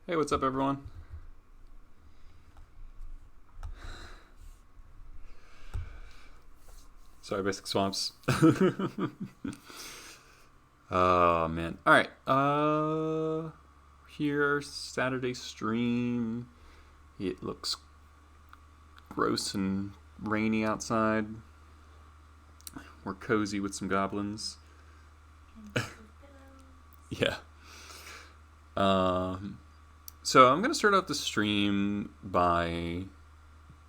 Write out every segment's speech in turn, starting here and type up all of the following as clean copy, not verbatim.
Hey, what's up, everyone? Sorry, Basic Swamps. Oh, man. All right. Here, Saturday stream. It looks gross and rainy outside. We're cozy with some goblins. Yeah. So I'm gonna start out the stream by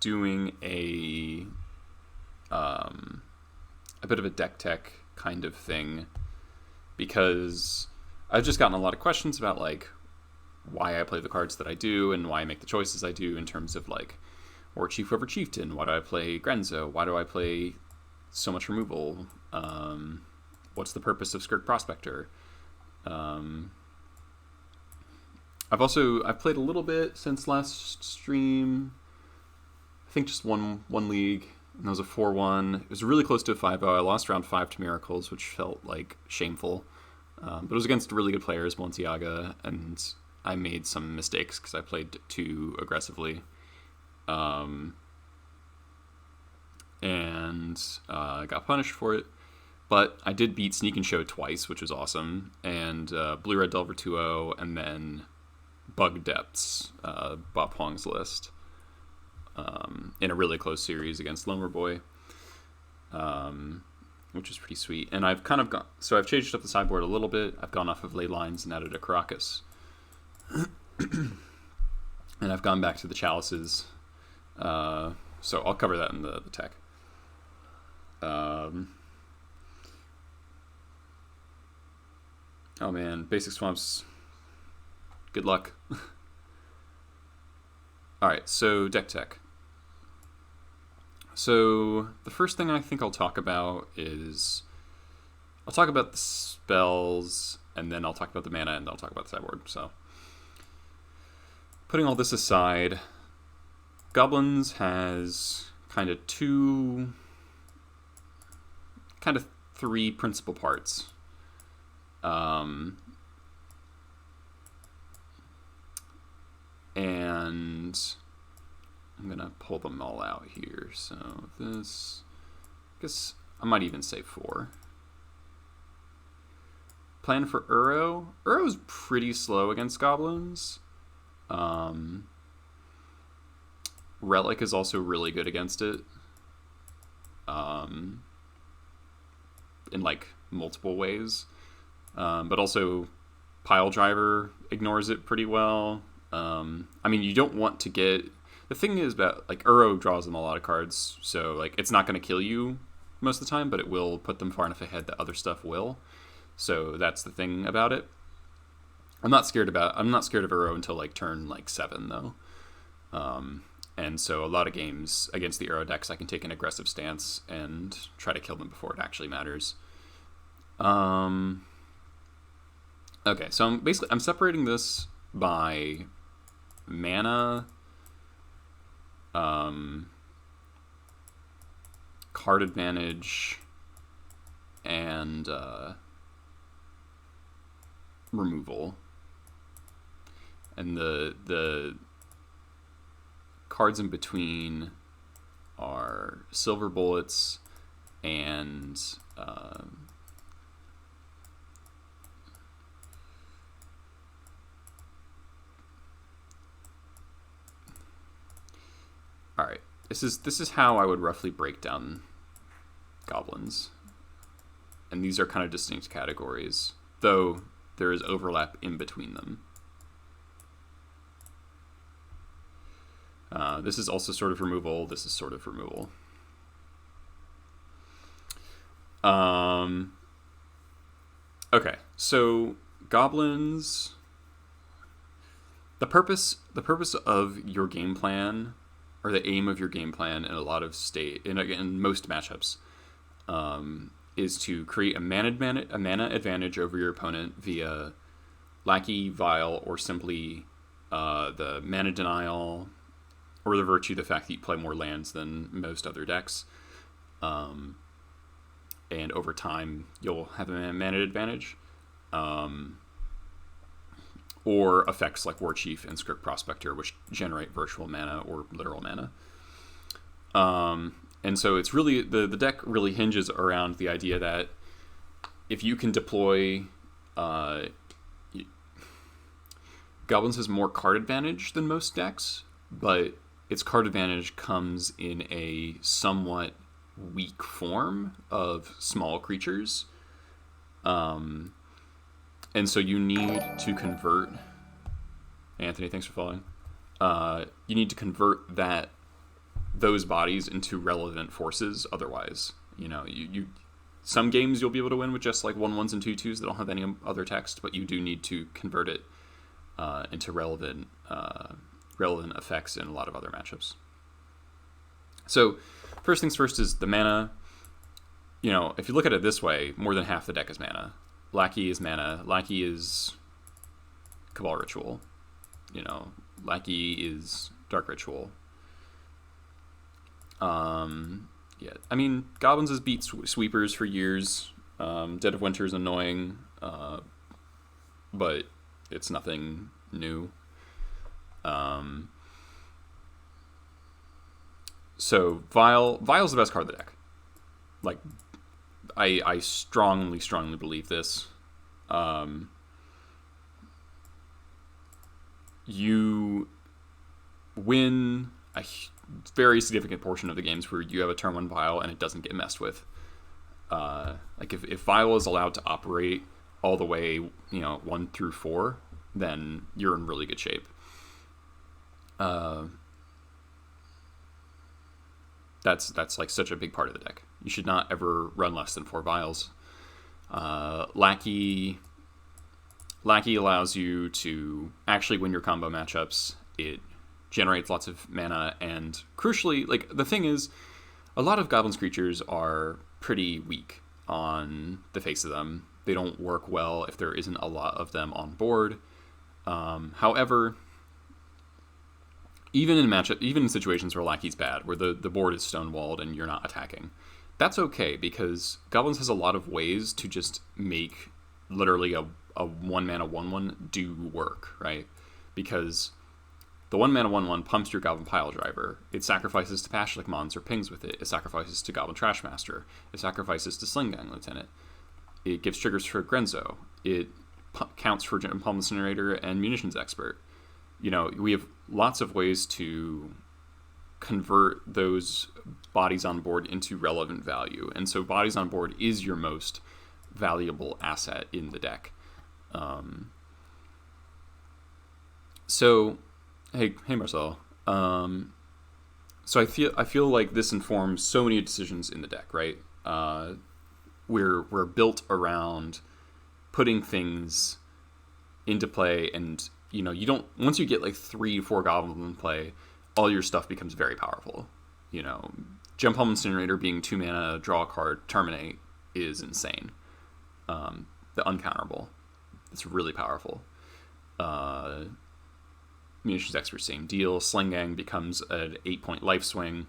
doing a bit of a deck tech kind of thing, because I've just gotten a lot of questions about like why I play the cards that I do and why I make the choices I do in terms of like War Chief over Chieftain. Why do I play Grenzo? Why do I play so much removal? What's the purpose of Skirk Prospector? I've played a little bit since last stream. I think just one league, and that was a 4-1. It was really close to a 5-0. I lost round 5 to Miracles, which felt like shameful. But it was against really good players, Balenciaga, and I made some mistakes because I played too aggressively. And I got punished for it. But I did beat Sneak and Show twice, which was awesome. And Blue Red Delver 2-0, and then Bug Depths, Bob Huang's list, in a really close series against Lomer Boy, which is pretty sweet. And I've kind of gone, so I've changed up the sideboard a little bit. I've gone off of Ley Lines and added a Caracas. And I've gone back to the Chalices. So I'll cover that in the tech. Oh man, Basic Swamps. Good luck. Alright, so deck tech. So the first thing I think I'll talk about is I'll talk about the spells, and then I'll talk about the mana, and then I'll talk about the sideboard. So putting all this aside, Goblins has kind of three principal parts. And I'm gonna pull them all out here. So this, I guess I might even say 4. Plan for Uro. Uro's pretty slow against Goblins. Relic is also really good against it. In like multiple ways. But also Pile Driver ignores it pretty well. I mean, you don't want to get... The thing is about, like, Uro draws them a lot of cards, so, like, it's not going to kill you most of the time, but it will put them far enough ahead that other stuff will. So that's the thing about it. I'm not scared of Uro until, like, turn, like, 7, though. And so a lot of games against the Uro decks, I can take an aggressive stance and try to kill them before it actually matters. Okay, so I'm separating this by mana, card advantage, and removal. And the cards in between are Silver Bullets and all right. This is how I would roughly break down Goblins. And these are kind of distinct categories, though there is overlap in between them. This is also sort of removal. This is sort of removal. Okay, so Goblins. The purpose of your game plan, or the aim of your game plan in a lot of in most matchups, is to create a mana advantage over your opponent via Lackey, Vial, or simply the mana denial, or the virtue, the fact that you play more lands than most other decks. And over time, you'll have a mana advantage. or effects like War Chief and Skirk Prospector, which generate virtual mana or literal mana. And so it's really, the deck really hinges around the idea that if you can deploy, Goblins has more card advantage than most decks, but its card advantage comes in a somewhat weak form of small creatures. And so you need to convert, Anthony, thanks for following. You need to convert those bodies into relevant forces. Otherwise, you some games you'll be able to win with just like 1/1s and 2/2s that don't have any other text, but you do need to convert it into relevant effects in a lot of other matchups. So first things first is the mana. If you look at it this way, more than half the deck is mana. Lackey is mana. Lackey is Cabal Ritual. Lackey is Dark Ritual. Yeah, I mean, Goblins has beat sweepers for years. Dead of Winter is annoying, but it's nothing new. So Vile's the best card of the deck. Like, I strongly believe this. You win a very significant portion of the games where you have a turn 1 Vile and it doesn't get messed with. Like if Vile is allowed to operate all the way, 1 through 4, then you're in really good shape. That's like such a big part of the deck. You should not ever run less than 4 Viles. Lackey allows you to actually win your combo matchups. It generates lots of mana, and crucially, like, the thing is, a lot of Goblins creatures are pretty weak on the face of them. They don't work well if there isn't a lot of them on board. However, even in situations where Lackey's bad, where the board is stonewalled and you're not attacking, that's okay, because Goblins has a lot of ways to just make literally a 1-mana 1/1 do work, right? Because the 1-mana 1/1 pumps your Goblin Pile Driver. It sacrifices to Pashlik Mons or pings with it. It sacrifices to Goblin Trashmaster. It sacrifices to Sling-Gang Lieutenant. It gives triggers for Grenzo. It counts for Palm Incinerator and Munitions Expert. We have lots of ways to convert those bodies on board into relevant value. And so bodies on board is your most valuable asset in the deck. So, hey Marcel. So I feel like this informs so many decisions in the deck, right? We're built around putting things into play, and you don't, once you get like 3-4 goblins in play, all your stuff becomes very powerful. Gem Palm Incinerator being 2 mana, draw a card, terminate is insane. The uncounterable, it's really powerful. Munitions Expert, same deal. Sling Gang becomes an 8-point life swing.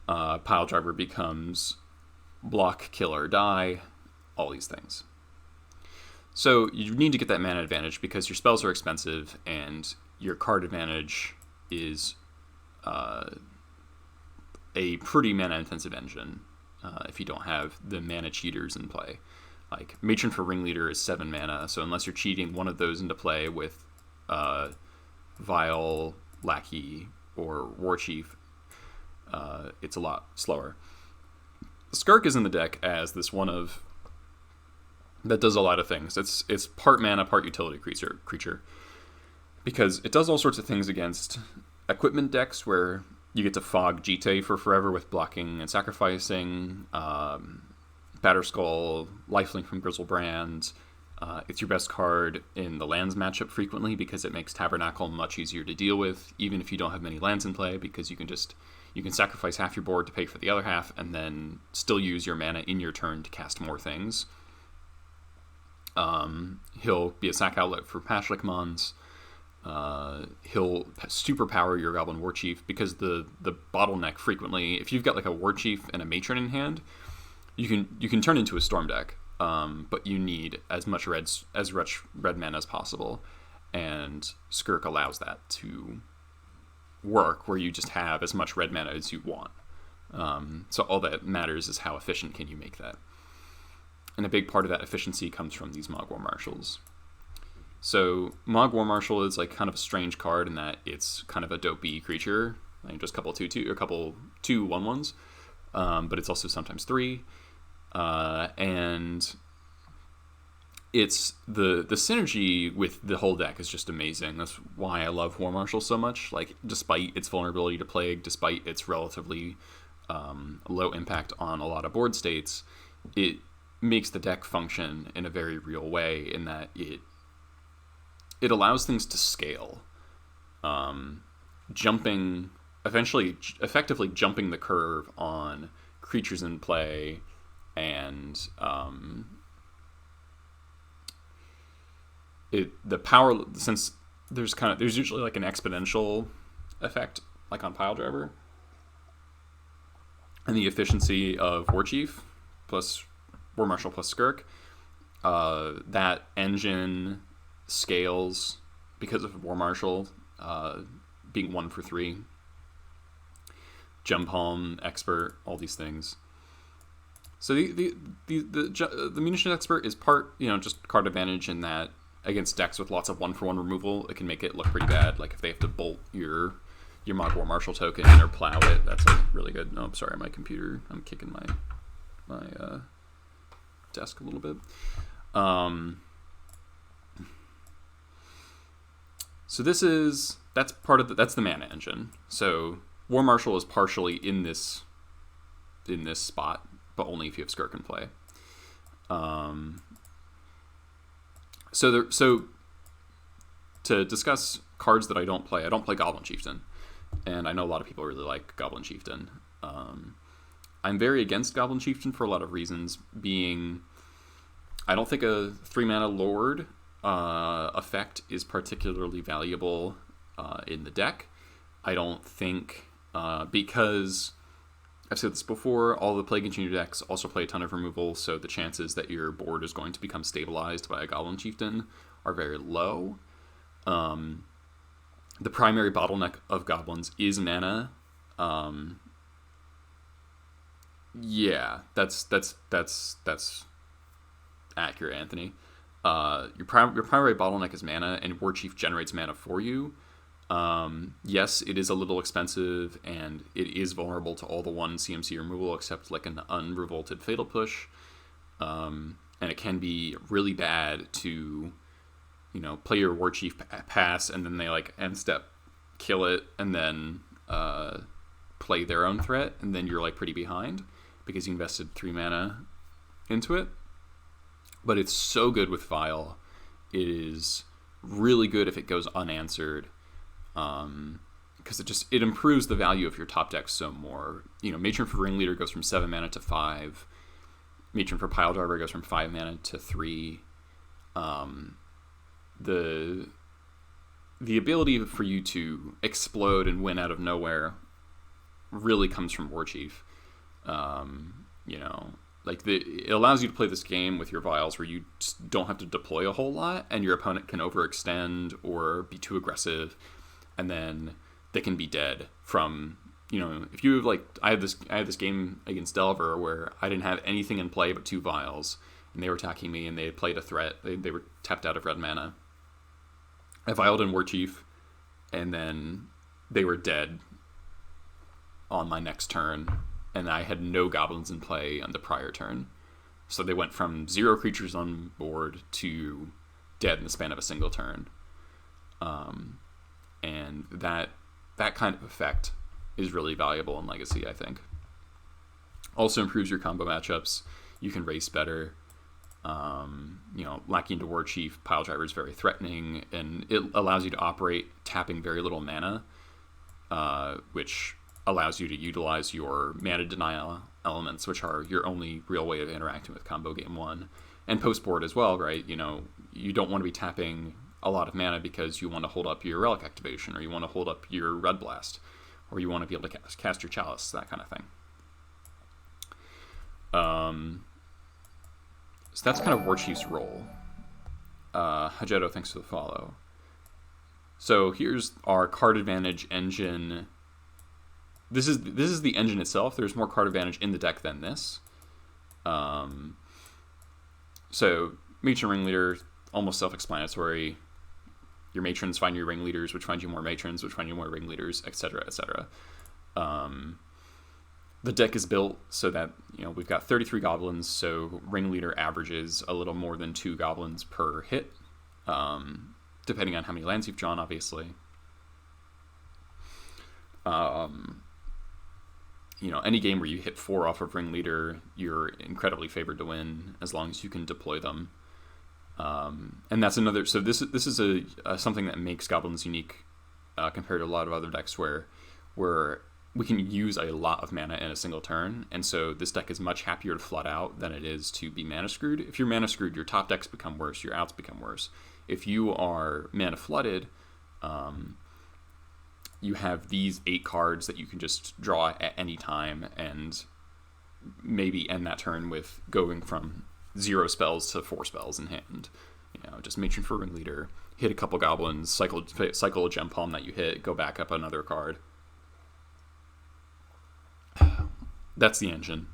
Pile Driver becomes block, kill, or die. All these things. So you need to get that mana advantage because your spells are expensive and your card advantage is a pretty mana intensive engine if you don't have the mana cheaters in play. Like Matron for Ringleader is 7 mana, so unless you're cheating one of those into play with Vile, Lackey, or War Chief, it's a lot slower. Skirk is in the deck as this one of that does a lot of things. It's part mana, part utility creature, because it does all sorts of things against equipment decks where you get to fog Jite for forever with blocking and sacrificing, Batterskull, Lifelink from Grizzlebrand. It's your best card in the lands matchup frequently because it makes Tabernacle much easier to deal with, even if you don't have many lands in play, because you can sacrifice half your board to pay for the other half and then still use your mana in your turn to cast more things. He'll be a sack outlet for Pashlik Mons. He'll superpower your Goblin War Chief, because the bottleneck frequently, if you've got like a War Chief and a Matron in hand, you can turn into a Storm deck but you need as much red mana as possible, and Skirk allows that to work, where you just have as much red mana as you want. So all that matters is how efficient can you make that. And a big part of that efficiency comes from these Mogg War Marshals. So Mogg War Marshal is like kind of a strange card in that it's kind of a dopey creature, like just a couple 2/1/1s, but it's also sometimes 3. And it's the synergy with the whole deck is just amazing. That's why I love War Marshal so much. Like, despite its vulnerability to Plague, despite its relatively low impact on a lot of board states, it makes the deck function in a very real way in that it allows things to scale. Effectively jumping the curve on creatures in play, and the power, since there's usually like an exponential effect, like on Pile Driver, and the efficiency of War Chief plus War Marshal plus Skirk, that engine scales because of War Marshal being 1 for 3, Jump Home, Expert, all these things. So the Munitions Expert is part, just card advantage in that against decks with lots of 1-for-1 removal, it can make it look pretty bad. Like if they have to bolt your Mogg War Marshal token or plow it, that's really good. Oh, I'm sorry, my computer. I'm kicking my desk a little bit. So that's the mana engine. So War Marshal is partially in this spot, but only if you have Skirk in play. So to discuss cards that I don't play Goblin Chieftain, and I know a lot of people really like Goblin Chieftain. I'm very against Goblin Chieftain for a lot of reasons, being I don't think a 3-mana Lord effect is particularly valuable in the deck. I don't think, because I've said this before, all the Plague Engineer decks also play a ton of removal, so the chances that your board is going to become stabilized by a Goblin Chieftain are very low. The primary bottleneck of Goblins is mana. Yeah, that's accurate, Anthony. Your primary bottleneck is mana, and War Chief generates mana for you. Yes, it is a little expensive, and it is vulnerable to all the 1 CMC removal except like an unrevolted Fatal Push. And it can be really bad to, play your War Chief pass, and then they like end step kill it, and then play their own threat, and then you're like pretty behind because you invested 3 mana into it. But it's so good with Vial. It is really good if it goes unanswered, because it improves the value of your top deck so more. Matron for Ringleader goes from 7 mana to 5. Matron for Pile Driver goes from 5 mana to 3. The ability for you to explode and win out of nowhere really comes from War Chief. It allows you to play this game with your Vials where you just don't have to deploy a whole lot, and your opponent can overextend or be too aggressive, and then they can be dead from, if you have I had this game against Delver where I didn't have anything in play but 2 Vials, and they were attacking me, and they had played a threat. They were tapped out of red mana. I Vialed in War Chief, and then they were dead on my next turn, and I had no Goblins in play on the prior turn. So they went from 0 creatures on board to dead in the span of a single turn. And that kind of effect is really valuable in Legacy, I think. Also improves your combo matchups. You can race better. Lacking into War Chief, Pile Driver is very threatening, and it allows you to operate tapping very little mana, which allows you to utilize your mana denial elements, which are your only real way of interacting with combo game 1. And post-board as well, right? You don't want to be tapping a lot of mana because you want to hold up your Relic activation, or you want to hold up your Red Blast, or you want to be able to cast your Chalice, that kind of thing. So that's kind of War Chief's role. Hajeto, thanks for the follow. So here's our card advantage engine. This is the engine itself. There's more card advantage in the deck than this. So Matron Ringleader, almost self-explanatory. Your matrons find your ringleaders, which find you more matrons, which find you more ringleaders, etc., etc. The deck is built so that, you know, we've got 33 goblins, so ringleader averages a little more than 2 goblins per hit, depending on how many lands you've drawn, obviously. You know, any game where you hit 4 off of ringleader, you're incredibly favored to win as long as you can deploy them. And that's another. So this is a something that makes goblins unique compared to a lot of other decks where we can use a lot of mana in a single turn, and so this deck is much happier to flood out than it is to be mana screwed. If you're mana screwed, your top decks become worse, your outs become worse. If you are mana flooded, you have these 8 cards that you can just draw at any time and maybe end that turn with going from 0 spells to 4 spells in hand. You know, just matron for ringleader, hit a couple goblins, cycle a gem palm that you hit, go back up another card. That's the engine.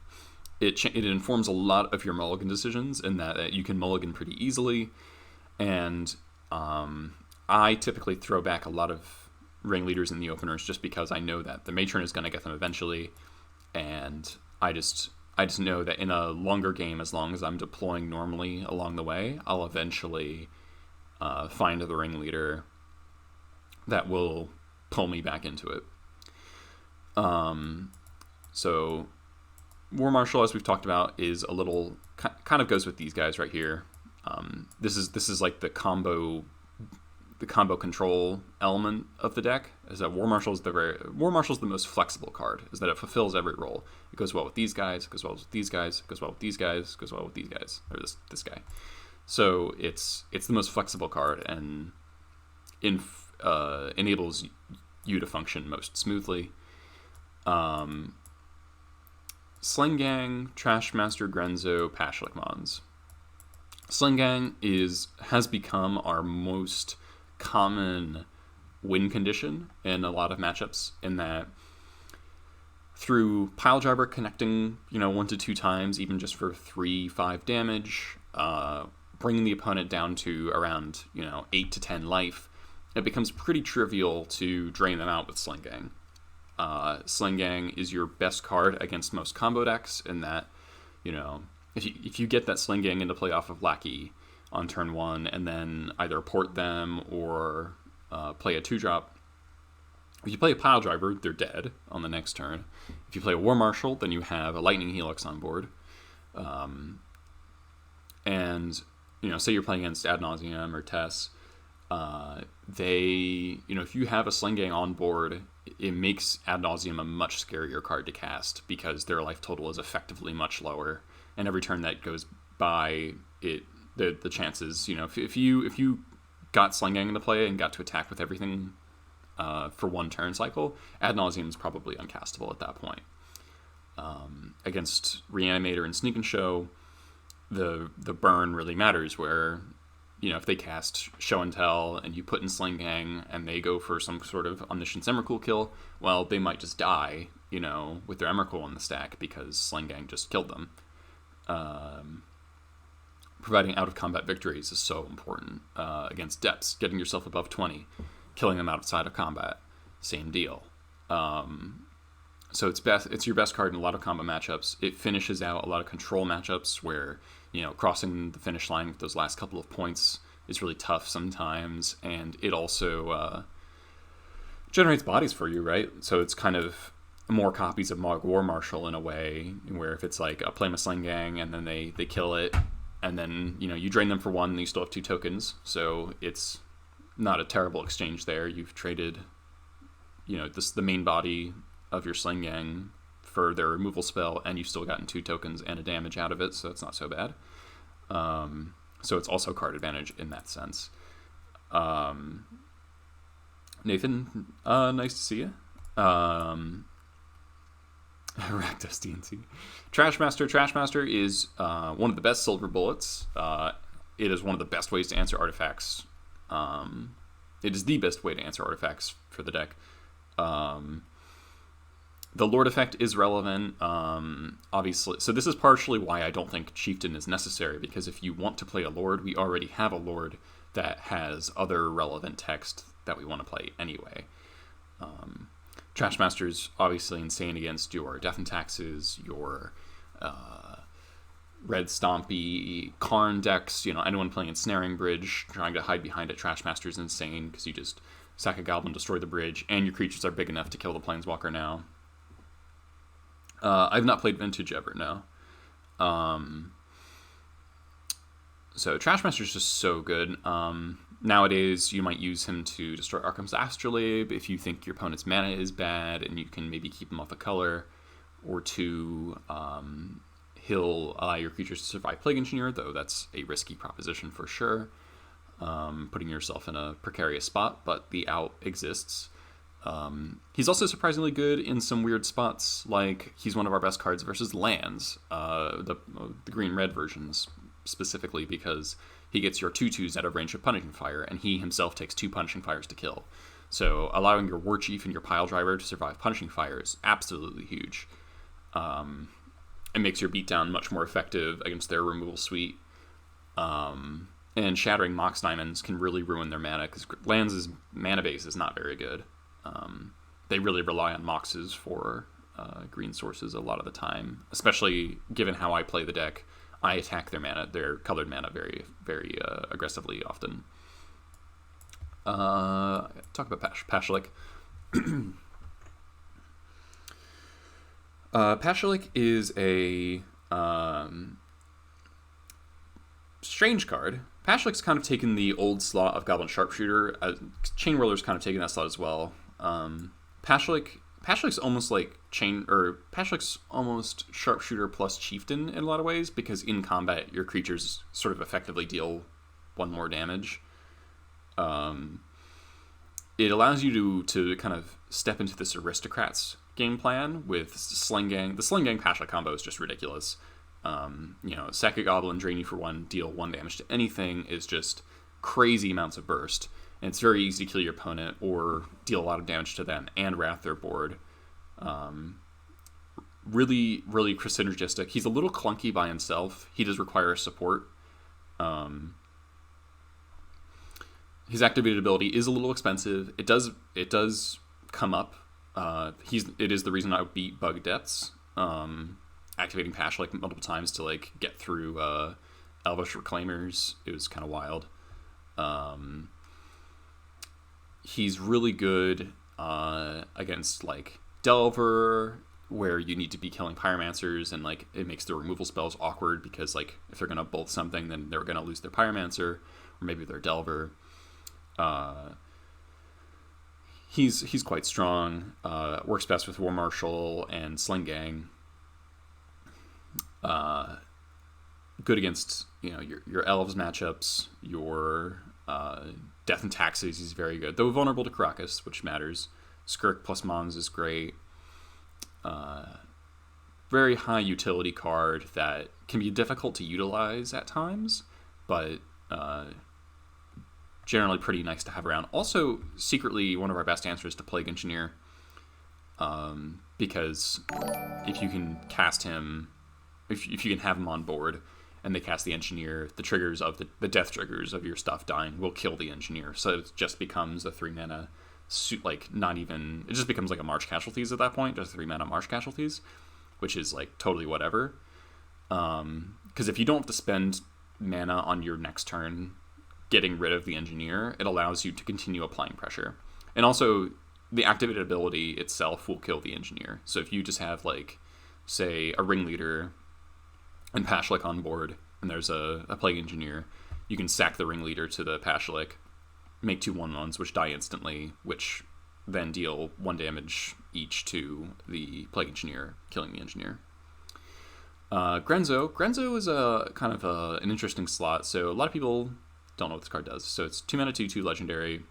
It informs a lot of your mulligan decisions in that you can mulligan pretty easily, and I typically throw back a lot of ringleaders in the openers just because I know that the matron is going to get them eventually, and I just know that in a longer game, as long as I'm deploying normally along the way, I'll eventually find the ringleader that will pull me back into it. So War Marshal, as we've talked about, is a little kind of goes with these guys right here. This is like the combo control element of the deck. Is that War Marshal's the most flexible card. Is that it fulfills every role. It goes well with these guys. It goes well with these guys. It goes well with these guys. It goes well with these guys, or this guy. So it's the most flexible card and enables you to function most smoothly. Sling Gang, Trashmaster, Grenzo, Pashlik Mons. Sling Gang has become our most common win condition in a lot of matchups, in that through pile driver connecting, 1 to 2 times, even just for 3-5 damage, bringing the opponent down to around 8 to 10 life, it becomes pretty trivial to drain them out with Sling Gang. Sling Gang is your best card against most combo decks, in that, if you get that Sling Gang into play off of Lackey on turn 1 and then either port them or play a 2-drop, if you play a pile driver, they're dead on the next turn. If you play a War Marshal, then you have a Lightning Helix on board. And, say you're playing against Ad Nauseam or Tess, if you have a Sling Gang on board, it makes Ad Nauseam a much scarier card to cast because their life total is effectively much lower. And every turn that goes by, the chances, if you got Sling Gang into play and got to attack with everything for 1 turn cycle, Ad Nauseam is probably uncastable at that point. Against Reanimator and Sneak and Show, the burn really matters, where if they cast Show and Tell and you put in Sling Gang and they go for some sort of Omniscience Emrakul kill, well, they might just die, with their Emrakul in the stack because Sling Gang just killed them. Providing out-of-combat victories is so important. Against Depths, getting yourself above 20, killing them outside of combat, same deal. So it's your best card in a lot of combo matchups. It finishes out a lot of control matchups where, crossing the finish line with those last couple of points is really tough sometimes, and it also generates bodies for you, right? So it's kind of more copies of War Marshal in a way, where if it's like a play my Sling Gang and then they kill it, and then you drain them for 1 and you still have 2 tokens, so it's not a terrible exchange there. You've traded the main body of your Sling Gang for their removal spell, and you've still gotten 2 tokens and a damage out of it, so it's not so bad. So it's also card advantage in that sense. Nathan, nice to see you. Rakdos DNC. Trashmaster. Trashmaster is one of the best silver bullets. It is one of the best ways to answer artifacts. It is the best way to answer artifacts for the deck. The Lord effect is relevant, obviously. So this is partially why I don't think Chieftain is necessary, because if you want to play a Lord, we already have a Lord that has other relevant text that we want to play anyway. Trashmaster's obviously insane against your Death and Taxes, your Red Stompy, Karn decks, anyone playing Ensnaring Bridge, trying to hide behind it. Trashmaster's insane, because you just sack a Goblin, destroy the bridge, and your creatures are big enough to kill the Planeswalker now. I've not played Vintage ever, no. So Trashmaster's just so good. Nowadays, you might use him to destroy Arkham's Astrolabe if you think your opponent's mana is bad, and you can maybe keep him off a color, or to he'll allow your creatures to survive Plague Engineer, though that's a risky proposition for sure. Putting yourself in a precarious spot, but the out exists. He's also surprisingly good in some weird spots, like he's one of our best cards versus lands, the green-red versions specifically, because he gets your 2/2s out of range of Punishing Fire, and he himself takes 2 Punishing Fires to kill. So allowing your War Chief and your Pile Driver to survive Punishing Fire is absolutely huge. It makes your beatdown much more effective against their removal suite. And Shattering Mox Diamonds can really ruin their mana, because lands' mana base is not very good. They really rely on Moxes for green sources a lot of the time, especially given how I play the deck. I attack their colored mana very, very aggressively often. Talk about Pashalik. Pashalik is a strange card. Pashalik's kind of taken the old slot of Goblin Sharpshooter. Chain Whirler's kind of taken that slot as well. Pashalik's almost like Pashalik's almost Sharpshooter plus Chieftain in a lot of ways, because in combat your creatures sort of effectively deal 1 more damage. It allows you to kind of step into this Aristocrats game plan with Sling Gang. The Sling Gang Pashalik combo is just ridiculous. Sack a Goblin, drain you for 1, deal 1 damage to anything is just crazy amounts of burst. And it's very easy to kill your opponent or deal a lot of damage to them and wrath their board. Really, really synergistic. He's a little clunky by himself. He does require support. His activated ability is a little expensive. It does come up. It is the reason I beat Bug Depths. Activating Pashalik multiple times to get through Elvish Reclaimers. It was kind of wild. He's really good against Delver, where you need to be killing Pyromancers, and it makes the removal spells awkward, because if they're gonna bolt something, then they're gonna lose their Pyromancer, or maybe their Delver. He's quite strong. Works best with War Marshal and Sling Gang. Good against your Elves matchups, your Death and Taxes. He's very good, though vulnerable to Karakas, which matters. Skirk plus Mons is great. Very high utility card that can be difficult to utilize at times, but generally pretty nice to have around. Also, secretly one of our best answers to Plague Engineer, because if you can cast him, if you can have him on board and they cast the Engineer, the triggers of the death triggers of your stuff dying will kill the Engineer. So it just becomes a 3 mana it just becomes a March Casualties at that point, just 3 mana March Casualties, which is totally whatever. Because if you don't have to spend mana on your next turn getting rid of the Engineer, it allows you to continue applying pressure. And also, the activated ability itself will kill the Engineer. So if you just have, say, a Ringleader and Pashalik on board, and there's a Plague Engineer, you can sack the Ringleader to the Pashalik, make 2 1/1s, which die instantly, which then deal 1 damage each to the Plague Engineer, killing the Engineer. Grenzo is a kind of an interesting slot. So a lot of people don't know what this card does. So it's 2 mana 2/2 legendary,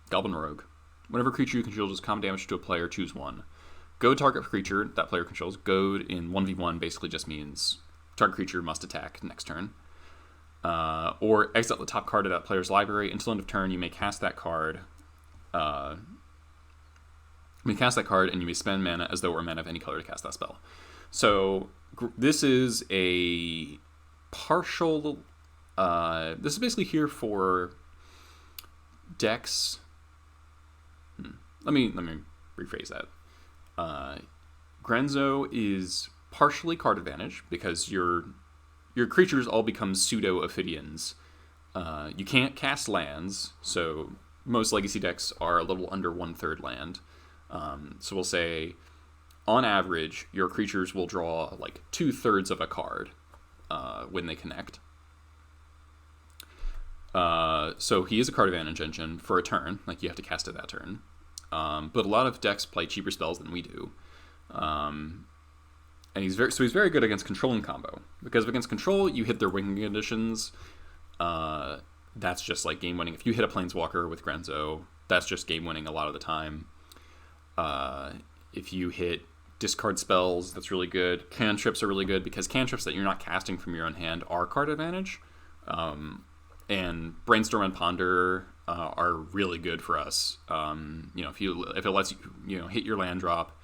Goblin Rogue. Whenever creature you control does common damage to a player, choose 1. goad target creature that player controls. Goad in 1v1 basically just means target creature must attack next turn. Or exile the top card of that player's library. Until end of turn, you may cast that card. And you may spend mana as though it were mana of any color to cast that spell. So this is a partial. This is basically here for decks. Let me rephrase that. Grenzo is partially card advantage because your creatures all become pseudo Ophidians. You can't cast lands, so most legacy decks are a little under 1/3 land. So we'll say, on average, your creatures will draw like 2/3 of a card when they connect. So he is a card advantage engine for a turn, like you have to cast it that turn. But a lot of decks play cheaper spells than we do. And he's very good against control and combo. Because against control, you hit their winging conditions. That's just like game winning. If you hit a Planeswalker with Grenzo, that's just game winning a lot of the time. If you hit discard spells, that's really good. Cantrips are really good because cantrips that you're not casting from your own hand are card advantage. And Brainstorm and Ponder are really good for us. If it lets you hit your land drop,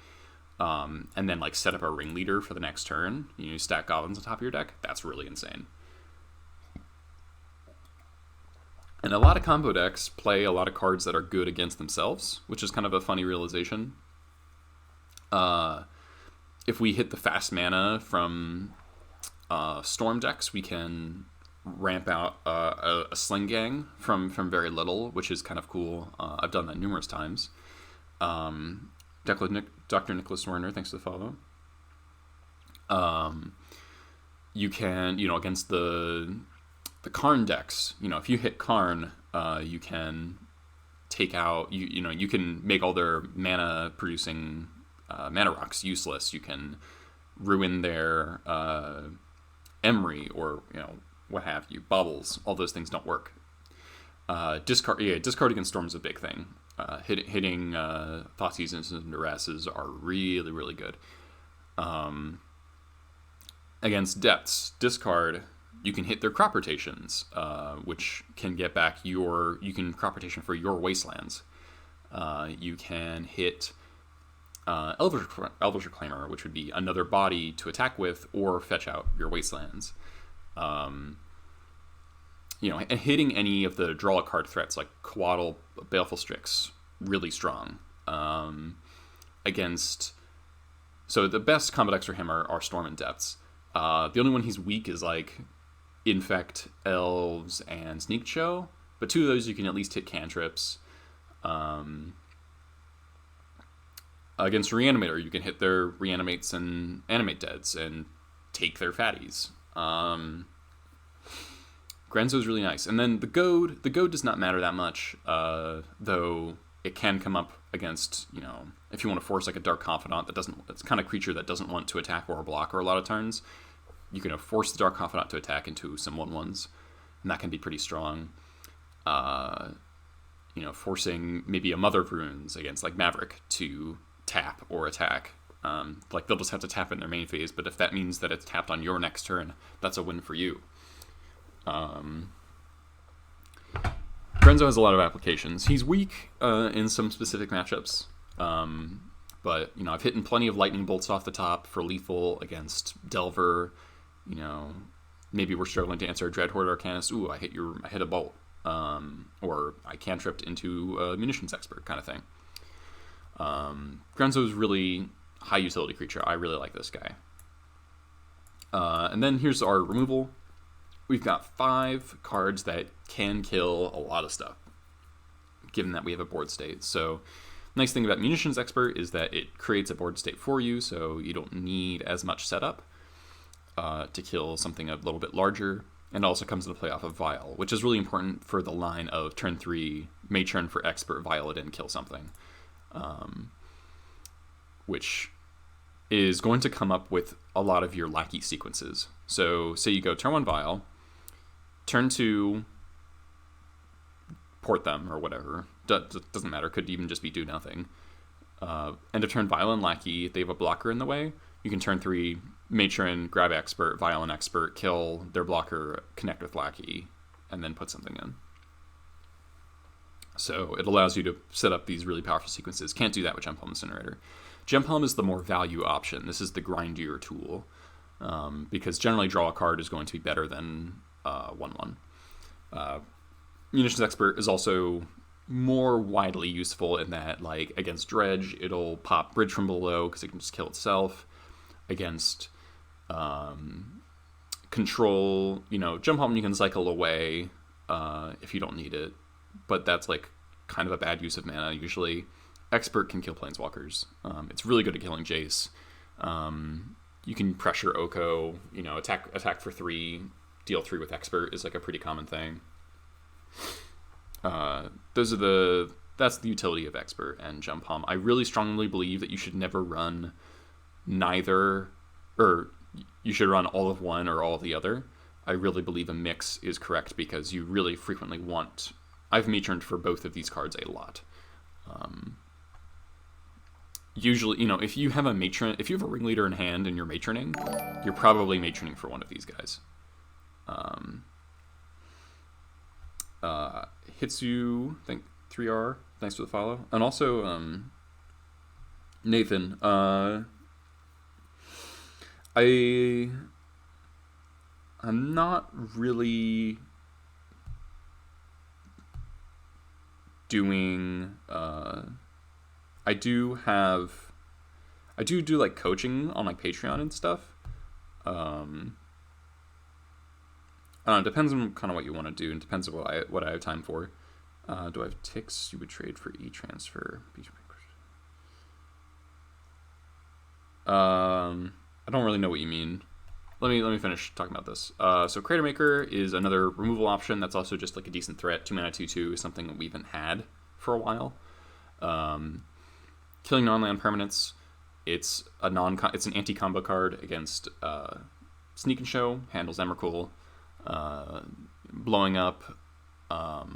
and then like set up a ringleader for the next turn, you stack goblins on top of your deck. That's really insane. And a lot of combo decks play a lot of cards that are good against themselves, which is kind of a funny realization. If we hit the fast mana from Storm decks, we can ramp out a Sling Gang from very little, which is kind of cool. I've done that numerous times. Dr. Nicholas Werner, thanks for the follow. You can, against the Karn decks, if you hit Karn, you can take out, you can make all their mana producing mana rocks useless. You can ruin their Emery or, what have you, bubbles. All those things don't work. Discard against Storm is a big thing. Hitting Thoughtseizes and Duresses are really, really good. Against Depths, discard, you can hit their crop rotations, which can get back you can crop rotation for your wastelands. You can hit Elvish Reclaimer, which would be another body to attack with or fetch out your wastelands. And hitting any of the draw a card threats like Coatl, Baleful Strix, really strong. So the best combo decks for him are Storm and Depths. The only one he's weak is like Infect, Elves, and Sneak Show. But two of those you can at least hit cantrips. Against Reanimator, you can hit their Reanimates and Animate Deads and take their fatties. Grenzo is really nice. And then the goad does not matter that much, though it can come up against, if you want to force like a Dark Confidant it's kind of creature that doesn't want to attack or block or a lot of turns, you can force the Dark Confidant to attack into some 1/1s, and that can be pretty strong. Forcing maybe a Mother of Runes against like Maverick to tap or attack. Like they'll just have to tap in their main phase, but if that means that it's tapped on your next turn, that's a win for you. Grenzo has a lot of applications. He's weak in some specific matchups, but I've hit plenty of lightning bolts off the top for lethal against Delver. Maybe we're struggling to answer a Dreadhorde Arcanist. Ooh, I hit a bolt, or I cantripped into a munitions expert kind of thing. Grenzo is really high utility creature. I really like this guy. And then here's our removal. We've got 5 cards that can kill a lot of stuff, given that we have a board state. So, nice thing about Munitions Expert is that it creates a board state for you, so you don't need as much setup to kill something a little bit larger. And also comes into play off of Vial, which is really important for the line of turn 3, may turn for Expert, Vial it in, kill something. Which is going to come up with a lot of your lackey sequences. So, say you go turn 1 Vial, turn 2 port them or whatever. Doesn't matter. Could even just be do nothing. End of turn Violin Lackey, they have a blocker in the way. You can turn 3 Matron, grab Expert, Violin Expert, kill their blocker, connect with Lackey, and then put something in. So it allows you to set up these really powerful sequences. Can't do that with Gem Palm Incinerator. Gem Palm is the more value option. This is the grindier tool. Because generally draw a card is going to be better than 1/1. Munitions Expert is also more widely useful in that, like, against Dredge, it'll pop Bridge from below because it can just kill itself. Against Control, Gem Palm you can cycle away if you don't need it, but that's, like, kind of a bad use of mana usually. Expert can kill Planeswalkers. It's really good at killing Jace. You can pressure Oko, attack for 3, deal 3 with Expert is, like, a pretty common thing. That's the utility of Expert and Gem Palm. I really strongly believe that you should never run neither, or you should run all of one or all of the other. I really believe a mix is correct because you really frequently want... I've matroned for both of these cards a lot. Usually, if you have a ringleader in hand and you're matroning, you're probably matroning for one of these guys. Hitsu, I think 3R, thanks for the follow. And also, Nathan, I'm not really doing, I do like coaching on like Patreon and stuff. I don't know, it depends on kind of what you want to do, and depends on what I have time for. Do I have ticks you would trade for e-transfer? I don't really know what you mean. Let me finish talking about this. So Crater Maker is another removal option that's also just like a decent threat. 2 mana 2/2 is something that we haven't had for a while. Killing non-land permanents. It's an anti-combo card against Sneak and Show. Handles Emrakul. Blowing up all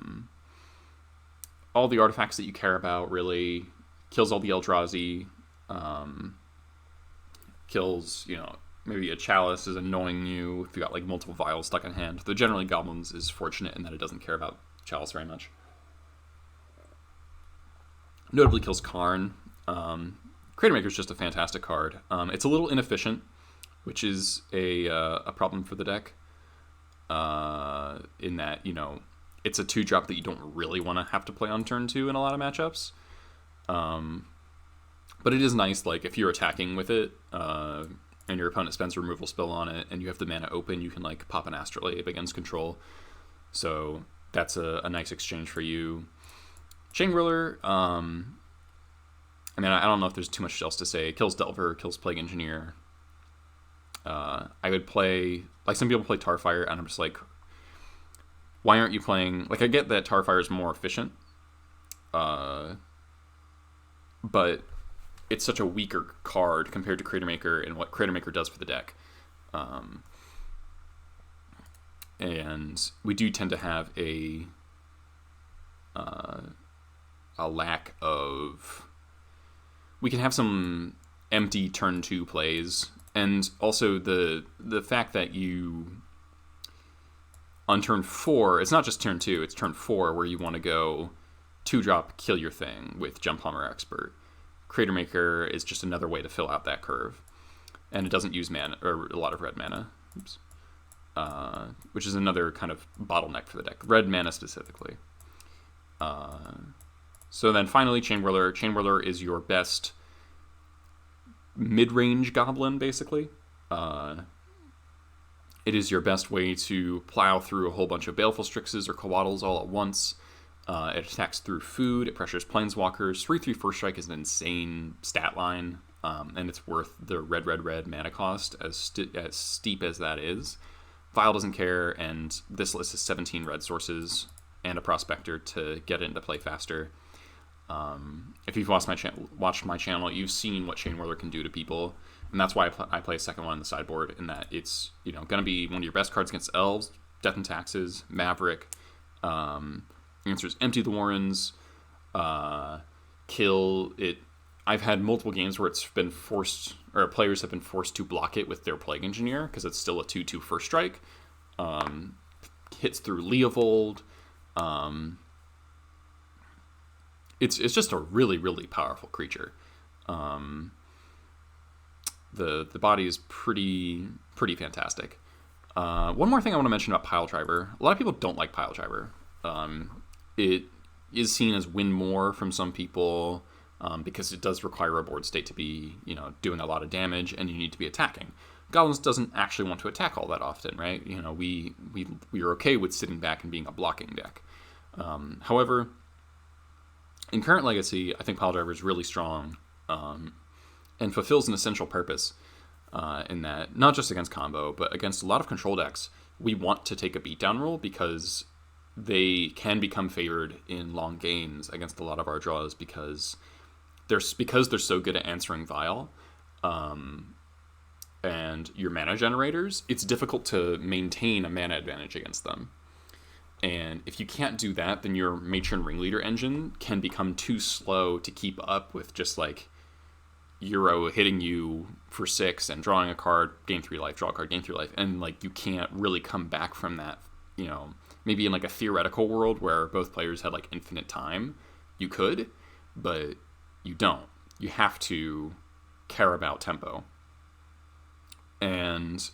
the artifacts that you care about, really. Kills all the Eldrazi. Kills, maybe a Chalice is annoying you if you got like multiple vials stuck in hand. Though generally Goblins is fortunate in that it doesn't care about Chalice very much. Notably kills Karn. Crater Maker is just a fantastic card. It's a little inefficient, which is a problem for the deck. In that, it's a 2-drop that you don't really want to have to play on turn 2 in a lot of matchups. But it is nice, like, if you're attacking with it, and your opponent spends a removal spell on it, and you have the mana open, you can, like, pop an Astrolabe against control. So that's a nice exchange for you. Chain Whirler, I don't know if there's too much else to say. It kills Delver, kills Plague Engineer. I would play, like, some people play Tarfire, and I'm just like, why aren't you playing, like, I get that Tarfire is more efficient, but it's such a weaker card compared to Crater Maker and what Crater Maker does for the deck. And we do tend to have a lack of... We can have some empty turn 2 plays, and also the fact that you... On turn 4, it's not just turn 2, it's turn 4 where you want to go 2-drop, kill your thing with Gem Palm or Expert. Crater Maker is just another way to fill out that curve. And it doesn't use mana, or a lot of red mana. Oops. Which is another kind of bottleneck for the deck. Red mana specifically. So then finally, Chain Whirler. Chain Whirler is your best mid-range goblin, basically. It is your best way to plow through a whole bunch of Baleful Strixes or Coatls all at once. It attacks through food, it pressures Planeswalkers. 3/3 First Strike is an insane stat line, and it's worth the red mana cost, as steep as that is. Vial doesn't care, and this list is 17 red sources and a Prospector to get it into play faster. If you've watched my channel, you've seen what Chain Whirler can do to people, and that's why I play a second one in the sideboard, in that it's going to be one of your best cards against Elves, Death and Taxes, Maverick. Answers Empty the Warrens, kill it. I've had multiple games where it's been forced, or players have been forced to block it with their Plague Engineer because it's still a 2/2 first strike. Hits through Leovold. It's just a really, really powerful creature. The body is pretty fantastic. One more thing I want to mention about Pile Driver. A lot of people don't like Pile Driver. It is seen as win more from some people because it does require a board state to be, doing a lot of damage, and you need to be attacking. Goblins doesn't actually want to attack all that often, right? We are okay with sitting back and being a blocking deck. However, in current Legacy, I think Pile Driver is really strong and fulfills an essential purpose in that, not just against combo, but against a lot of control decks, we want to take a beatdown roll because they can become favored in long games against a lot of our draws because they're so good at answering Vial and your mana generators. It's difficult to maintain a mana advantage against them. And if you can't do that, then your Matron Ringleader engine can become too slow to keep up with just like Euro hitting you for 6 and drawing a card, gain 3 life, draw a card, gain 3 life, and like you can't really come back from that. Maybe in like a theoretical world where both players had like infinite time, you could, but you don't. You have to care about tempo. And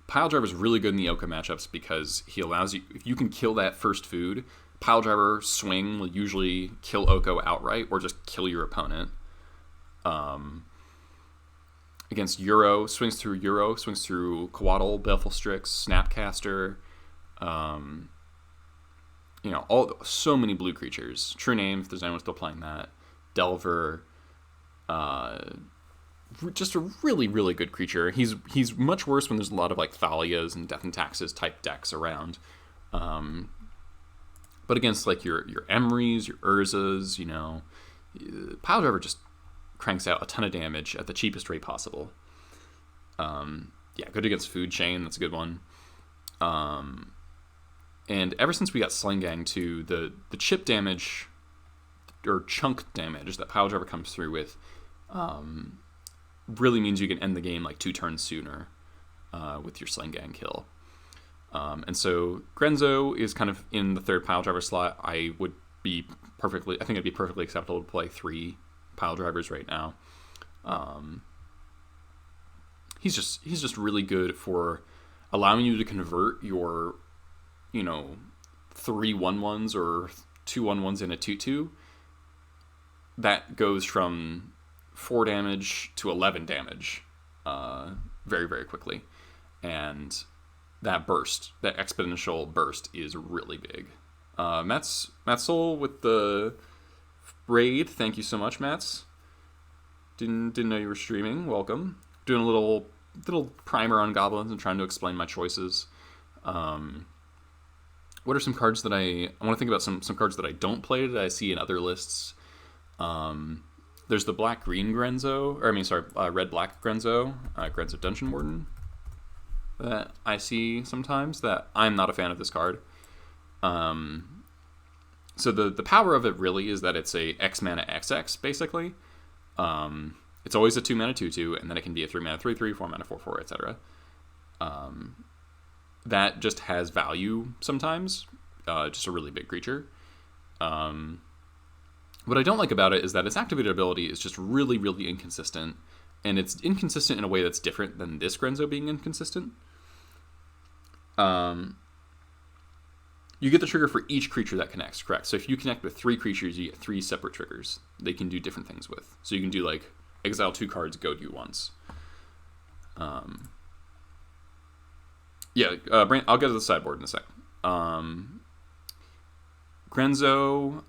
Pile Driver is really good in the Oka matchups because he allows you, if you can kill that first food, Pile Driver swing will usually kill Oko outright or just kill your opponent. Against Euro, swings through Coatl, Baleful Strix, Snapcaster, so many blue creatures. True Name, if there's anyone still playing that. Delver, just a really, really good creature. He's much worse when there's a lot of like Thalias and Death and Taxes type decks around. But against like your Emrys, your Urzas, Pile Driver just cranks out a ton of damage at the cheapest rate possible. Good against Food Chain, that's a good one. And ever since we got Sling Gang too, the chip damage or chunk damage that Pile Driver comes through with really means you can end the game like 2 turns sooner with your Sling Gang kill. And so Grenzo is kind of in the third Pile Driver slot. I think it'd be perfectly acceptable to play 3 Pile Drivers right now. He's just really good for allowing you to convert your 3 1/1s or 2 1/1s in a 2/2 that goes from 4 damage to 11 damage very, very quickly. And that exponential burst is really big. Mattsoul with the raid. Thank you so much, Mats. Didn't know you were streaming. Welcome. Doing a little primer on Goblins and trying to explain my choices. What are some cards that I want to think about? Some cards that I don't play that I see in other lists. There's the black-green Grenzo, red-black Grenzo, Grenzo Dungeon Warden, that I see sometimes that I'm not a fan of this card. So the power of it really is that it's a X mana XX, basically. It's always a 2 mana 2/2, and then it can be a 3 mana 3/3, 4 mana 4/4, etc. That just has value sometimes, just a really big creature. What I don't like about it is that its activated ability is just really, really inconsistent, and it's inconsistent in a way that's different than this Grenzo being inconsistent. You get the trigger for each creature that connects, correct? So if you connect with 3 creatures, you get 3 separate triggers they can do different things with. So you can do like exile 2 cards, goad you once. I'll get to the sideboard in a sec. Grenzo,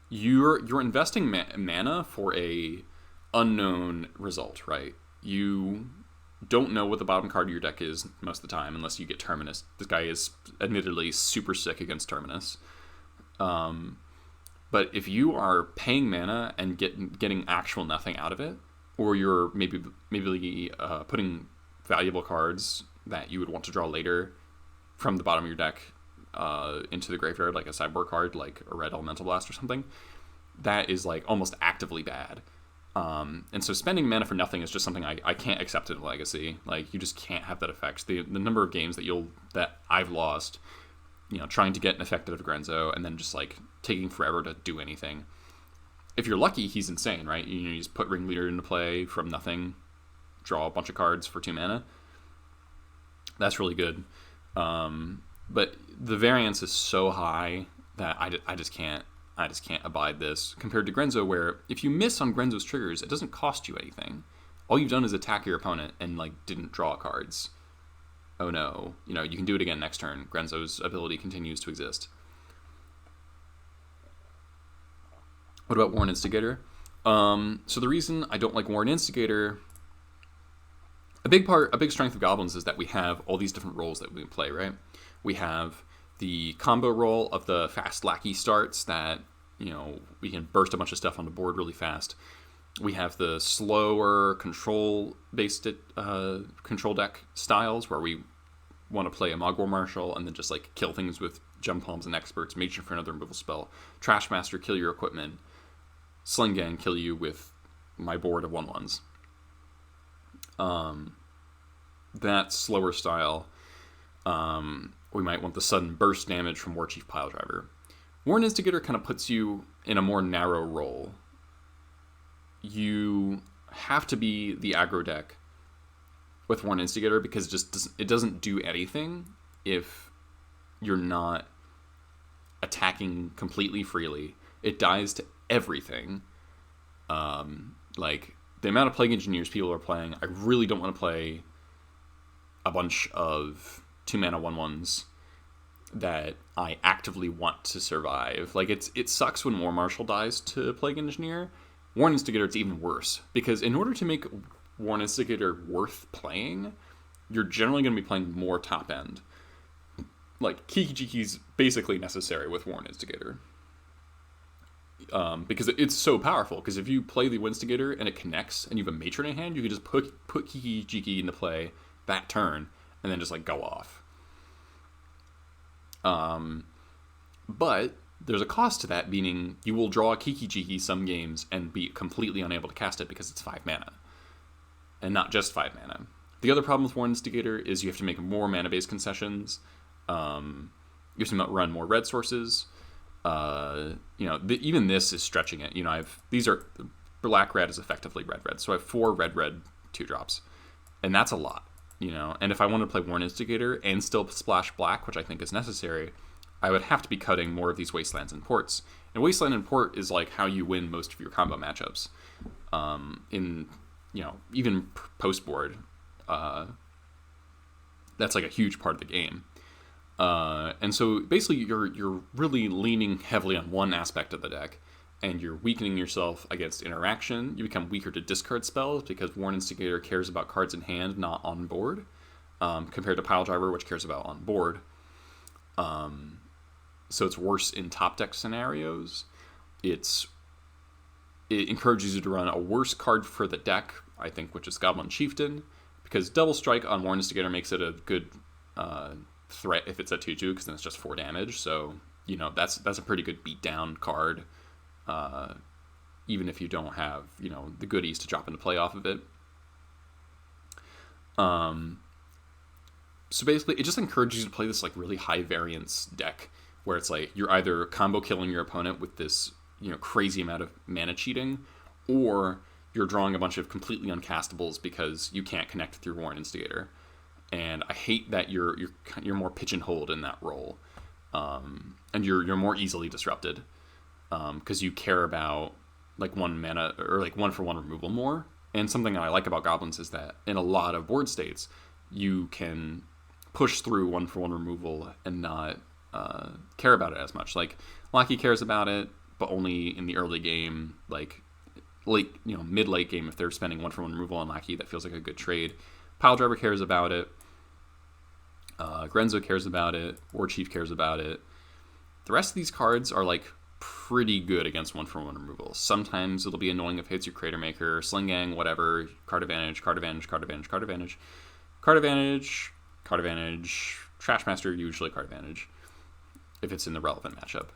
you're investing mana for a unknown result, right? You don't know what the bottom card of your deck is most of the time unless you get Terminus. This guy is admittedly super sick against Terminus. But if you are paying mana and getting actual nothing out of it, or you're maybe putting valuable cards that you would want to draw later from the bottom of your deck into the graveyard, like a Cyborg card, like a red Elemental Blast or something, that is like almost actively bad. And so spending mana for nothing is just something I can't accept in Legacy. Like, you just can't have that effect. The number of games that I've lost, trying to get an effect out of Grenzo and then just like taking forever to do anything. If you're lucky, he's insane, right? You just put Ringleader into play from nothing, draw a bunch of cards for 2 mana. That's really good. But the variance is so high that I just can't abide this, compared to Grenzo, where if you miss on Grenzo's triggers, it doesn't cost you anything. All you've done is attack your opponent and like didn't draw cards. Oh no, you can do it again next turn. Grenzo's ability continues to exist. What about Warren Instigator? So the reason I don't like Warren Instigator, a big strength of Goblins is that we have all these different roles that we can play, right? We have the combo role of the fast lackey starts that, we can burst a bunch of stuff on the board really fast. We have the slower control-based control deck styles where we want to play a War Marshal and then just like kill things with Gem Palms and Experts, Mage for another removal spell, Trash Master, kill your equipment, Sling Gang, kill you with my board of 1/1s. That slower style, we might want the sudden burst damage from Warchief Piledriver. Warren Instigator kind of puts you in a more narrow role. You have to be the aggro deck with Warren Instigator because it doesn't do anything if you're not attacking completely freely. It dies to everything. Like, the amount of Plague Engineers people are playing, I really don't want to play a bunch of 2 mana 1/1s that I actively want to survive. Like, it sucks when War Marshal dies to Plague Engineer. Warren Instigator, it's even worse, because in order to make Warren Instigator worth playing, you're generally going to be playing more top end. Like, Kiki-Jiki's basically necessary with Warren Instigator. Because it's so powerful, because if you play the Instigator and it connects and you have a Matron in hand, you can just put Kiki-Jiki into play that turn and then just like go off. But there's a cost to that, meaning you will draw a Kiki-Jiki some games and be completely unable to cast it because it's 5 mana. And not just 5 mana. The other problem with Warren Instigator is you have to make more mana-based concessions. You have to run more red sources. Even this is stretching it. These are, black-red is effectively red-red. So I have 4 red-red 2-drops. And that's a lot. And if I wanted to play Warren Instigator and still splash black, which I think is necessary, I would have to be cutting more of these Wastelands and Ports. And Wasteland and Port is like how you win most of your combo matchups. Even post-board, that's like a huge part of the game. And so basically you're really leaning heavily on one aspect of the deck, and you're weakening yourself against interaction. You become weaker to discard spells because Warren Instigator cares about cards in hand, not on board, compared to Piledriver, which cares about on board. So it's worse in top deck scenarios. It encourages you to run a worse card for the deck, I think, which is Goblin Chieftain, because Double Strike on Warren Instigator makes it a good threat if it's at 2/2, because then it's just 4 damage. So that's a pretty good beatdown card, even if you don't have the goodies to drop into play off of it. So basically, it just encourages you to play this like really high variance deck where it's like you're either combo killing your opponent with this crazy amount of mana cheating, or you're drawing a bunch of completely uncastables because you can't connect with your Warren Instigator. And I hate that you're more pigeonholed in that role, and you're more easily disrupted because you care about like 1 mana or like 1-for-1 removal more. And something that I like about Goblins is that in a lot of board states, you can push through 1-for-1 removal and not care about it as much. Like Lackey cares about it, but only in the early game. Like mid-late game, if they're spending 1-for-1 removal on Lackey, that feels like a good trade. Piledriver cares about it. Grenzo cares about it. Warchief cares about it. The rest of these cards are like pretty good against 1-for-1 removal. Sometimes it'll be annoying if it hits your Crater Maker, Sling Gang, whatever. Card advantage, card advantage, card advantage, card advantage. Card advantage, card advantage. Trash Master, usually card advantage if it's in the relevant matchup.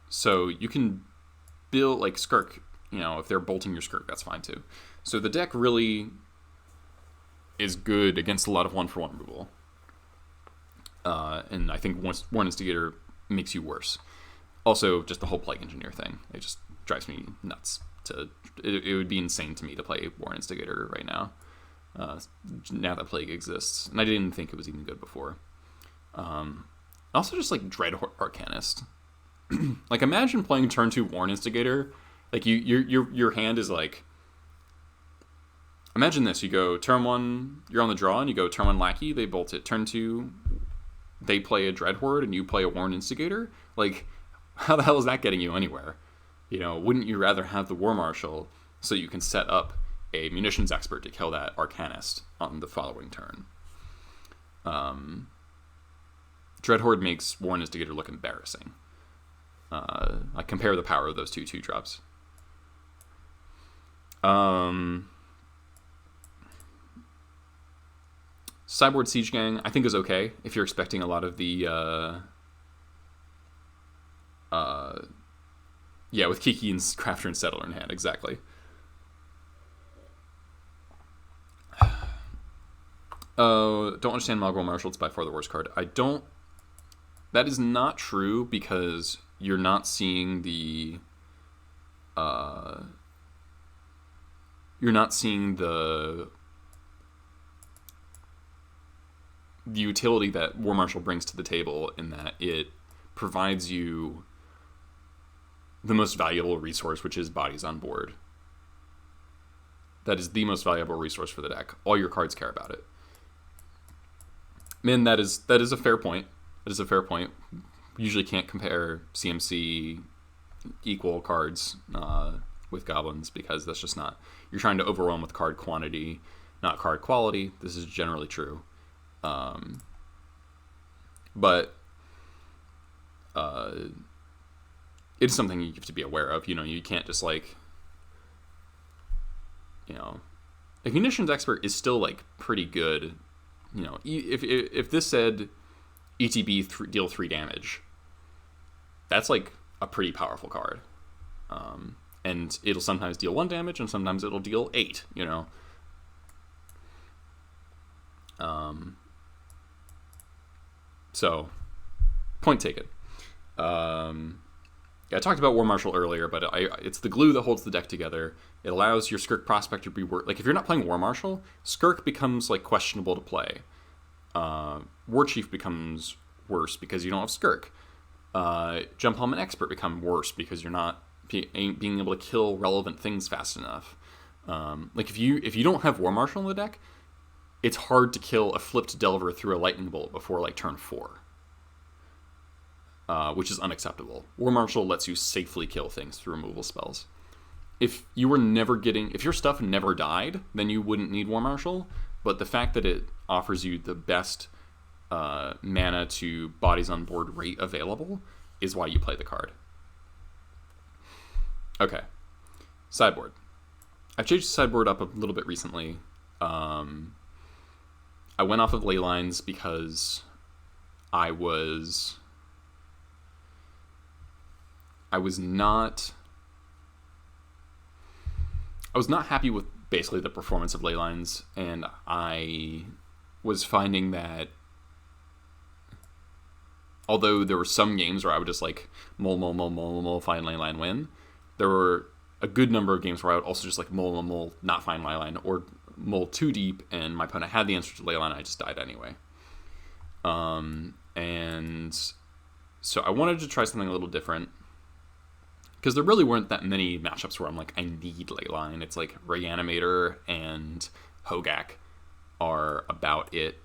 So you can build, like, Skirk, if they're bolting your Skirk, that's fine too. So the deck really is good against a lot of 1-for-1 removal. And I think Warren Instigator makes you worse. Also, just the whole Plague Engineer thing. It just drives me nuts. It would be insane to me to play Warren Instigator right now. Now that Plague exists. And I didn't think it was even good before. Also just like Dread Arcanist. Like, imagine playing turn 2 Warren Instigator. Like, your hand is like... Imagine this. You go turn 1, you're on the draw, and you go turn 1 Lackey, they bolt it. Turn 2, they play a Dread Horde, and you play a Warren Instigator. Like, how the hell is that getting you anywhere? Wouldn't you rather have the War Marshal so you can set up a Munitions Expert to kill that Arcanist on the following turn? Dread Horde makes Warren Instigator look embarrassing. I compare the power of those 2 2-drops. Cyborg Siege Gang, I think, is okay if you're expecting a lot of the... with Kiki and Crafter and Settler in hand, exactly. Don't understand War Marshal, it's by far the worst card. That is not true, because you're not seeing the... You're not seeing the utility that War Marshal brings to the table, in that it provides you the most valuable resource, which is bodies on board. That is the most valuable resource for the deck. All your cards care about it. Man, that is a fair point. That is a fair point. Usually can't compare CMC equal cards with Goblins, because that's just not... You're trying to overwhelm with card quantity, not card quality. This is generally true. But it's something you have to be aware of. You can't just like Munitions Expert is still like pretty good. If this said ETB deal 3 damage, that's like a pretty powerful card. And it'll sometimes deal 1 damage, and sometimes it'll deal 8. So, point taken. I talked about War Marshal earlier, but it's the glue that holds the deck together. It allows your Skirk Prospector to be like, if you're not playing War Marshal, Skirk becomes like questionable to play. War Chief becomes worse because you don't have Skirk. Jump Helmet Expert become worse because you're not being able to kill relevant things fast enough. Like if you don't have War Marshal in the deck, it's hard to kill a flipped Delver through a Lightning Bolt before like turn 4. Which is unacceptable. War Marshal lets you safely kill things through removal spells. If your stuff never died, then you wouldn't need War Marshal. But the fact that it offers you the best mana to bodies on board rate available is why you play the card. Okay, Sideboard. I've changed the Sideboard up a little bit recently. I went off of ley lines because I was not happy with basically the performance of ley lines, and I was finding that although there were some games where I would just like mull, find ley line, win, there were a good number of games where I would also just like mull, not find ley line, or mull too deep, and my opponent had the answer to ley line, and I just died anyway. And so I wanted to try something a little different, because there really weren't that many matchups where I'm like, I need Leyline. It's like Reanimator and Hogak are about it.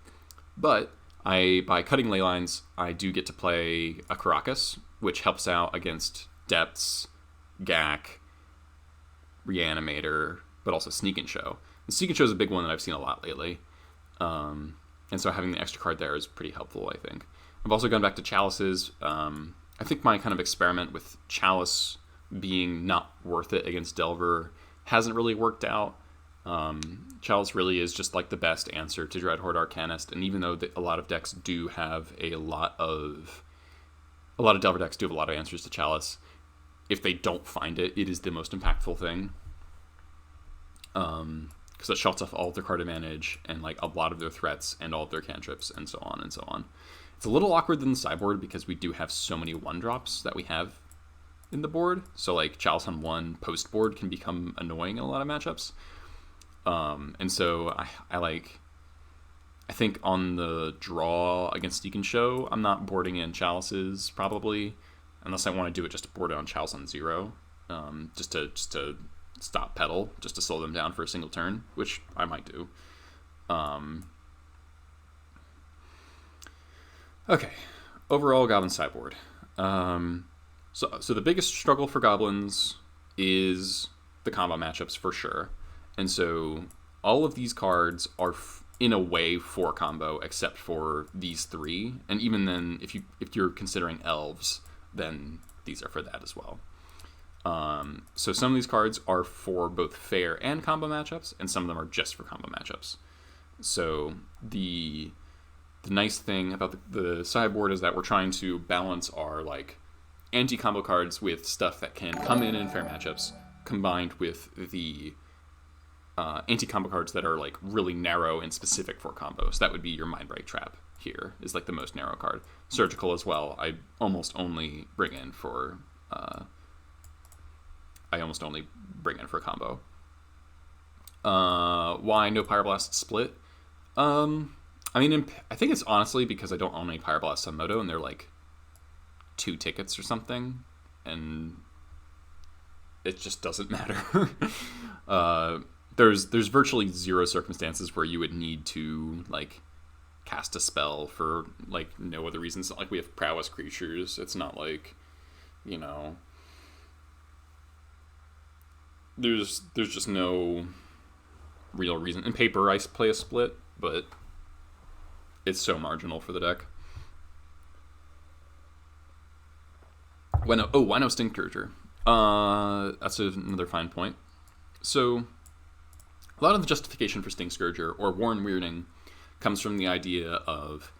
But by cutting Leylines, I do get to play a Caracas, which helps out against Depths, Gak, Reanimator, but also Sneak and Show. And Sneak and Show is a big one that I've seen a lot lately. And so having the extra card there is pretty helpful, I think. I've also gone back to Chalices. I think my kind of experiment with Chalice being not worth it against Delver hasn't really worked out. Chalice really is just like the best answer to Dreadhorde Arcanist, and even though a lot of decks do have a lot of Delver decks do have a lot of answers to Chalice, if they don't find it, it is the most impactful thing. Because it shuts off all of their card advantage and like a lot of their threats and all of their cantrips and so on and so on. It's a little awkward than the sideboard because we do have so many 1-drops that we have in the board. So like Chalice on 1 post board can become annoying in a lot of matchups. And so I think on the draw against Deacon Show, I'm not boarding in Chalices probably, unless I want to do it just to board it on Chalice on 0, just to stop pedal, just to slow them down for a single turn, which I might do. Okay, overall Goblin sideboard. So the biggest struggle for Goblins is the combo matchups for sure, and so all of these cards are in a way for combo, except for these 3, and even then, if you're considering elves, then these are for that as well. So some of these cards are for both fair and combo matchups, and some of them are just for combo matchups. So the nice thing about the sideboard is that we're trying to balance our like anti-combo cards with stuff that can come in fair matchups, combined with the anti-combo cards that are like really narrow and specific for combos. That would be your Mindbreak Trap here, is like the most narrow card. Surgical as well, I almost only bring in for combo. Why no Pyroblast Split? I mean, I think it's honestly because I don't own any Pyroblasts on Moto, and they're like 2 tickets or something, and it just doesn't matter. There's virtually 0 circumstances where you would need to like cast a spell for like no other reason. It's not like we have prowess creatures. It's not like, you know, there's just no real reason. In paper, I play a split, but it's so marginal for the deck. Why no Sting Scourger? That's another fine point. So a lot of the justification for Sting Scourger or Warren Weirding comes from the idea of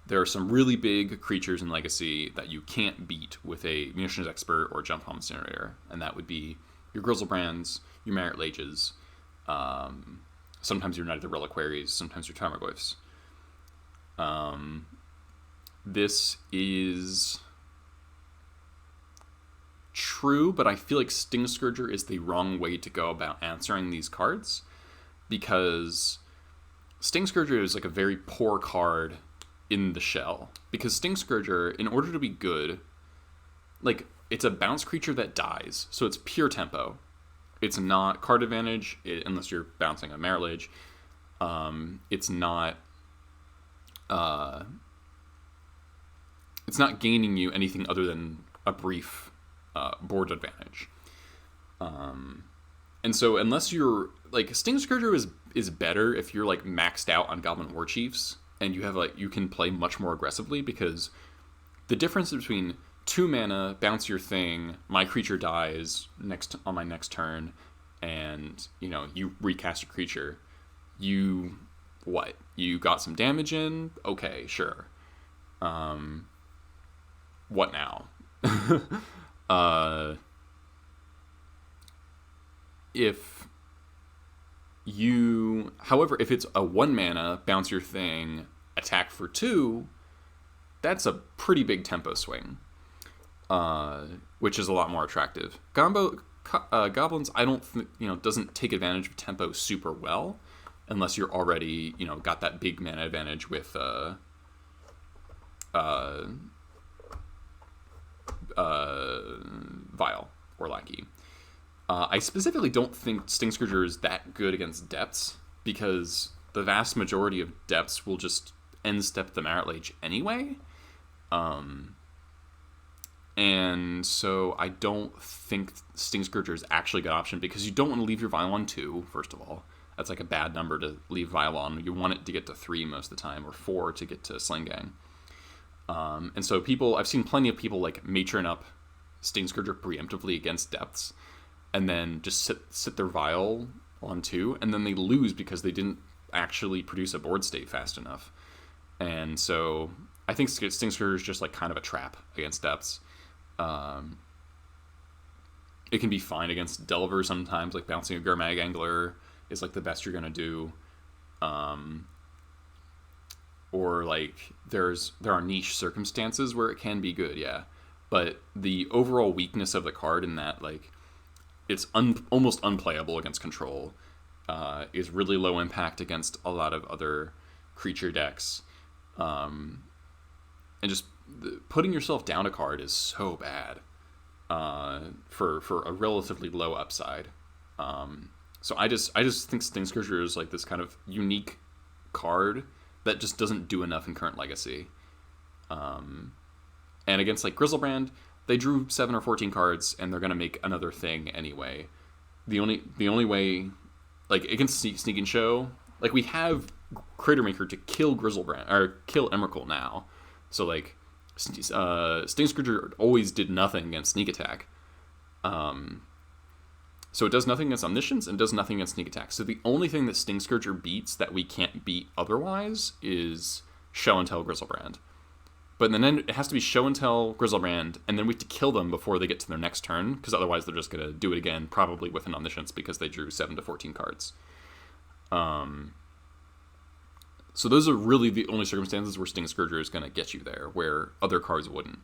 there are some really big creatures in Legacy that you can't beat with a Munitions Expert or Jump Bomb Incinerator, and that would be your Grizzlebrands, your Merit Lages, sometimes your Knight of the Reliquaries, sometimes your Tarmogoyfs. This is true, but I feel like Sting Scourger is the wrong way to go about answering these cards, because Sting Scourger is like a very poor card in the shell. Because Sting Scourger, in order to be good, like, it's a bounce creature that dies, so it's pure tempo. It's not card advantage, unless you're bouncing a Merit Lage. It's not gaining you anything other than a brief board advantage. And so unless you're like, Sting Scourger is better if you're like maxed out on Goblin War Chiefs and you have like, you can play much more aggressively, because the difference between 2 mana, bounce your thing, my creature dies on my next turn, and you know, you recast your creature, you got some damage in, okay, sure. What now? However, if it's a 1 mana, bounce your thing, attack for 2, that's a pretty big tempo swing, which is a lot more attractive. Goblins, I don't doesn't take advantage of tempo super well, unless you're already, got that big mana advantage with Vial or Lackey. I specifically don't think Sting Scourger is that good against depths, because the vast majority of depths will just end step the Merit Lage anyway. And so I don't think Sting Scourger is actually a good option, because you don't want to leave your Vial on 2, first of all. That's like a bad number to leave Vial on. You want it to get to 3 most of the time, or 4 to get to Sling Gang. And so I've seen plenty of people like matron up Sting Scourger preemptively against depths, and then just sit their Vial on 2, and then they lose because they didn't actually produce a board state fast enough. And so I think Sting Scourger is just like kind of a trap against depths. it can be fine against Delver sometimes, like bouncing a Gurmag Angler is like the best you're gonna do. Or like there are niche circumstances where it can be good, yeah. But the overall weakness of the card in that, like, it's almost unplayable against control, is really low impact against a lot of other creature decks, and just putting yourself down a card is so bad for a relatively low upside. So I just think Sting Scourger is like this kind of unique card that just doesn't do enough in current Legacy. And against like Griselbrand, they drew 7 or 14 cards, and they're gonna make another thing anyway. The only way, like against Sneak and Show, like we have Cratermaker to kill Griselbrand or kill Emrakul now, so like Sting Scourger always did nothing against Sneak Attack. So it does nothing against Omniscience and does nothing against Sneak Attack. So the only thing that Sting Scourger beats that we can't beat otherwise is Show and Tell Griselbrand. But then it has to be Show and Tell Griselbrand, and then we have to kill them before they get to their next turn, because otherwise they're just going to do it again, probably with an Omniscience, because they drew 7 to 14 cards. So those are really the only circumstances where Sting Scourger is going to get you there, where other cards wouldn't.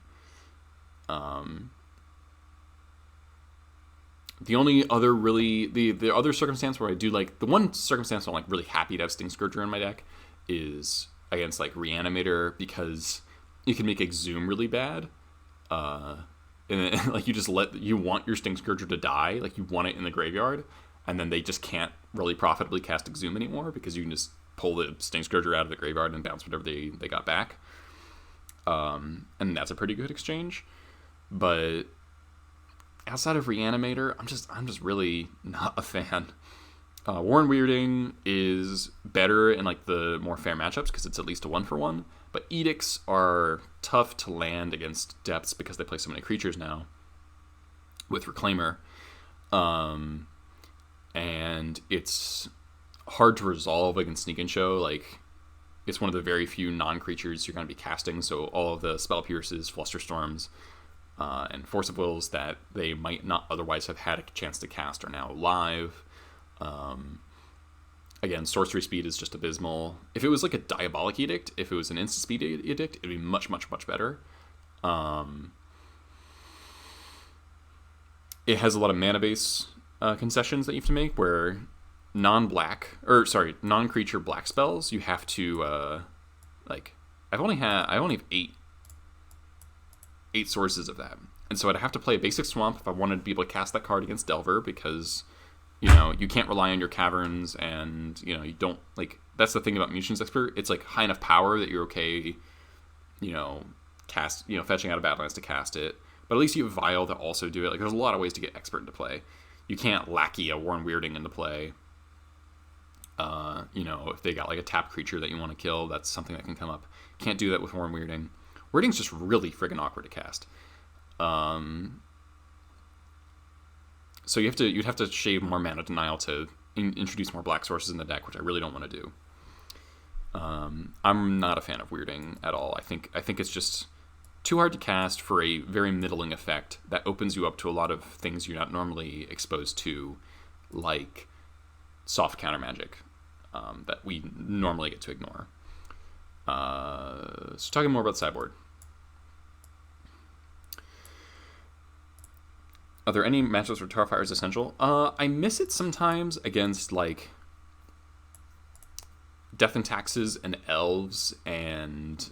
The only other really the other circumstance where I do like, the one circumstance I'm like really happy to have Sting Scourger in my deck is against like Reanimator, because you can make Exhume really bad, and then, like you want your Sting Scourger to die, like you want it in the graveyard, and then they just can't really profitably cast Exhume anymore because you can just pull the Sting Scourger out of the graveyard and bounce whatever they got back, and that's a pretty good exchange. But outside of Reanimator, I'm just really not a fan. Warren Weirding is better in like the more fair matchups because it's at least a 1-for-1. But Edicts are tough to land against Depths because they play so many creatures now with Reclaimer. And it's hard to resolve against Sneak and Show. Like, it's one of the very few non-creatures you're going to be casting, so all of the Spell Pierces, Flusterstorms, and Force of Wills that they might not otherwise have had a chance to cast are now live. Again, sorcery speed is just abysmal. If it was like a Diabolic Edict, if it was an instant speed edict, it'd be much, much, much better. It has a lot of mana base concessions that you have to make, where non-creature black spells, you have to I only have eight sources of that. And so I'd have to play a basic swamp if I wanted to be able to cast that card against Delver, because you can't rely on your caverns, and you don't, like, that's the thing about Munitions Expert. It's like high enough power that you're okay, fetching out of Badlands to cast it. But at least you have Vial to also do it. Like, there's a lot of ways to get Expert into play. You can't lackey a Warren Weirding into play. If they got like a tap creature that you want to kill, that's something that can come up. Can't do that with Warren Weirding. Weirding's just really friggin' awkward to cast. So you'd have to shave more Mana Denial to introduce more black sources in the deck, which I really don't want to do. I'm not a fan of Weirding at all. I think it's just too hard to cast for a very middling effect that opens you up to a lot of things you're not normally exposed to, like soft counter magic that we normally get to ignore. So talking more about Sideboard. Are there any matchups where Tarfire is essential? I miss it sometimes against like Death and Taxes and Elves and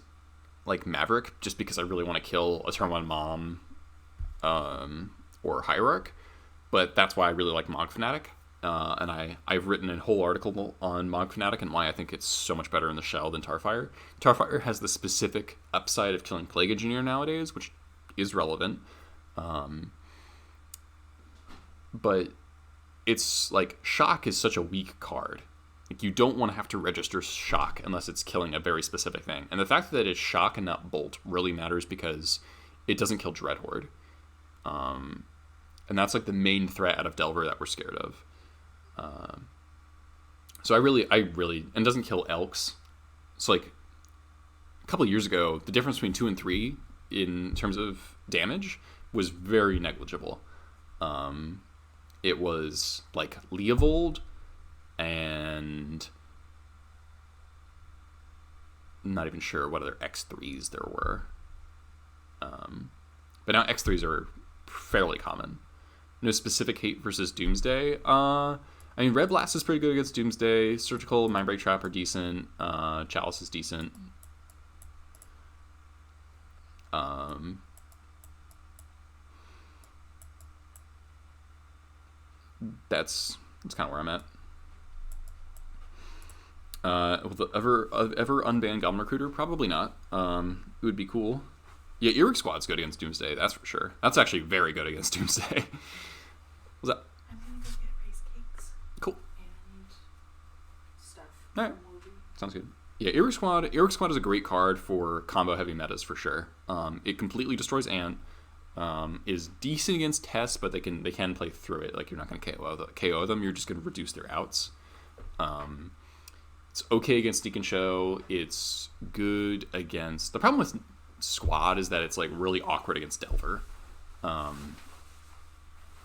like Maverick, just because I really want to kill a turn 1 Mom or Hierarch. But that's why I really like Mog Fanatic. And I've written a whole article on Mog Fanatic and why I think it's so much better in the shell than Tarfire. Tarfire has the specific upside of killing Plague Engineer nowadays, which is relevant. But it's like Shock is such a weak card. Like, you don't want to have to register Shock unless it's killing a very specific thing. And the fact that it's Shock and not Bolt really matters because it doesn't kill Dreadhorde. And that's like the main threat out of Delver that we're scared of. So I really, and doesn't kill Elks. So like a couple of years ago, the difference between 2 and 3 in terms of damage was very negligible. It was like Leovold and I'm not even sure what other X3s there were. But now X3s are fairly common. No specific hate versus Doomsday. I mean, Red Blast is pretty good against Doomsday. Surgical, Mindbreak Trap are decent. Chalice is decent. That's kind of where I'm at. Will the ever unban Goblin Recruiter? Probably not. It would be cool. Yeah, Earwig Squad's good against Doomsday, that's for sure. That's actually very good against Doomsday. What's that? I'm gonna go get rice cakes. Cool. And stuff. Alright. Sounds good. Yeah, Earwig Squad is a great card for combo heavy metas for sure. It completely destroys Ant. Is decent against Tess, but they can play through it. Like, you're not going to KO them. You're just going to reduce their outs. It's okay against Sneak and Show. It's good against... The problem with Squad is that it's like really awkward against Delver.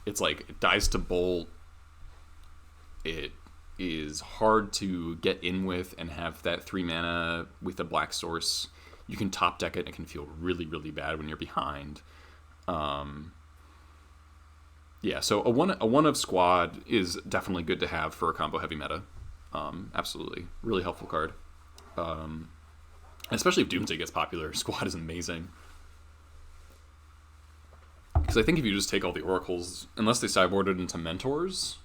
It's like it dies to Bolt. It is hard to get in with and have that 3 mana with a black source. You can top deck it and it can feel really, really bad when you're behind. Yeah, so a one of Squad is definitely good to have for a combo heavy meta. Absolutely. Really helpful card. Especially if Doomsday gets popular, Squad is amazing. Because I think if you just take all the Oracles, unless they sideboarded into Mentors,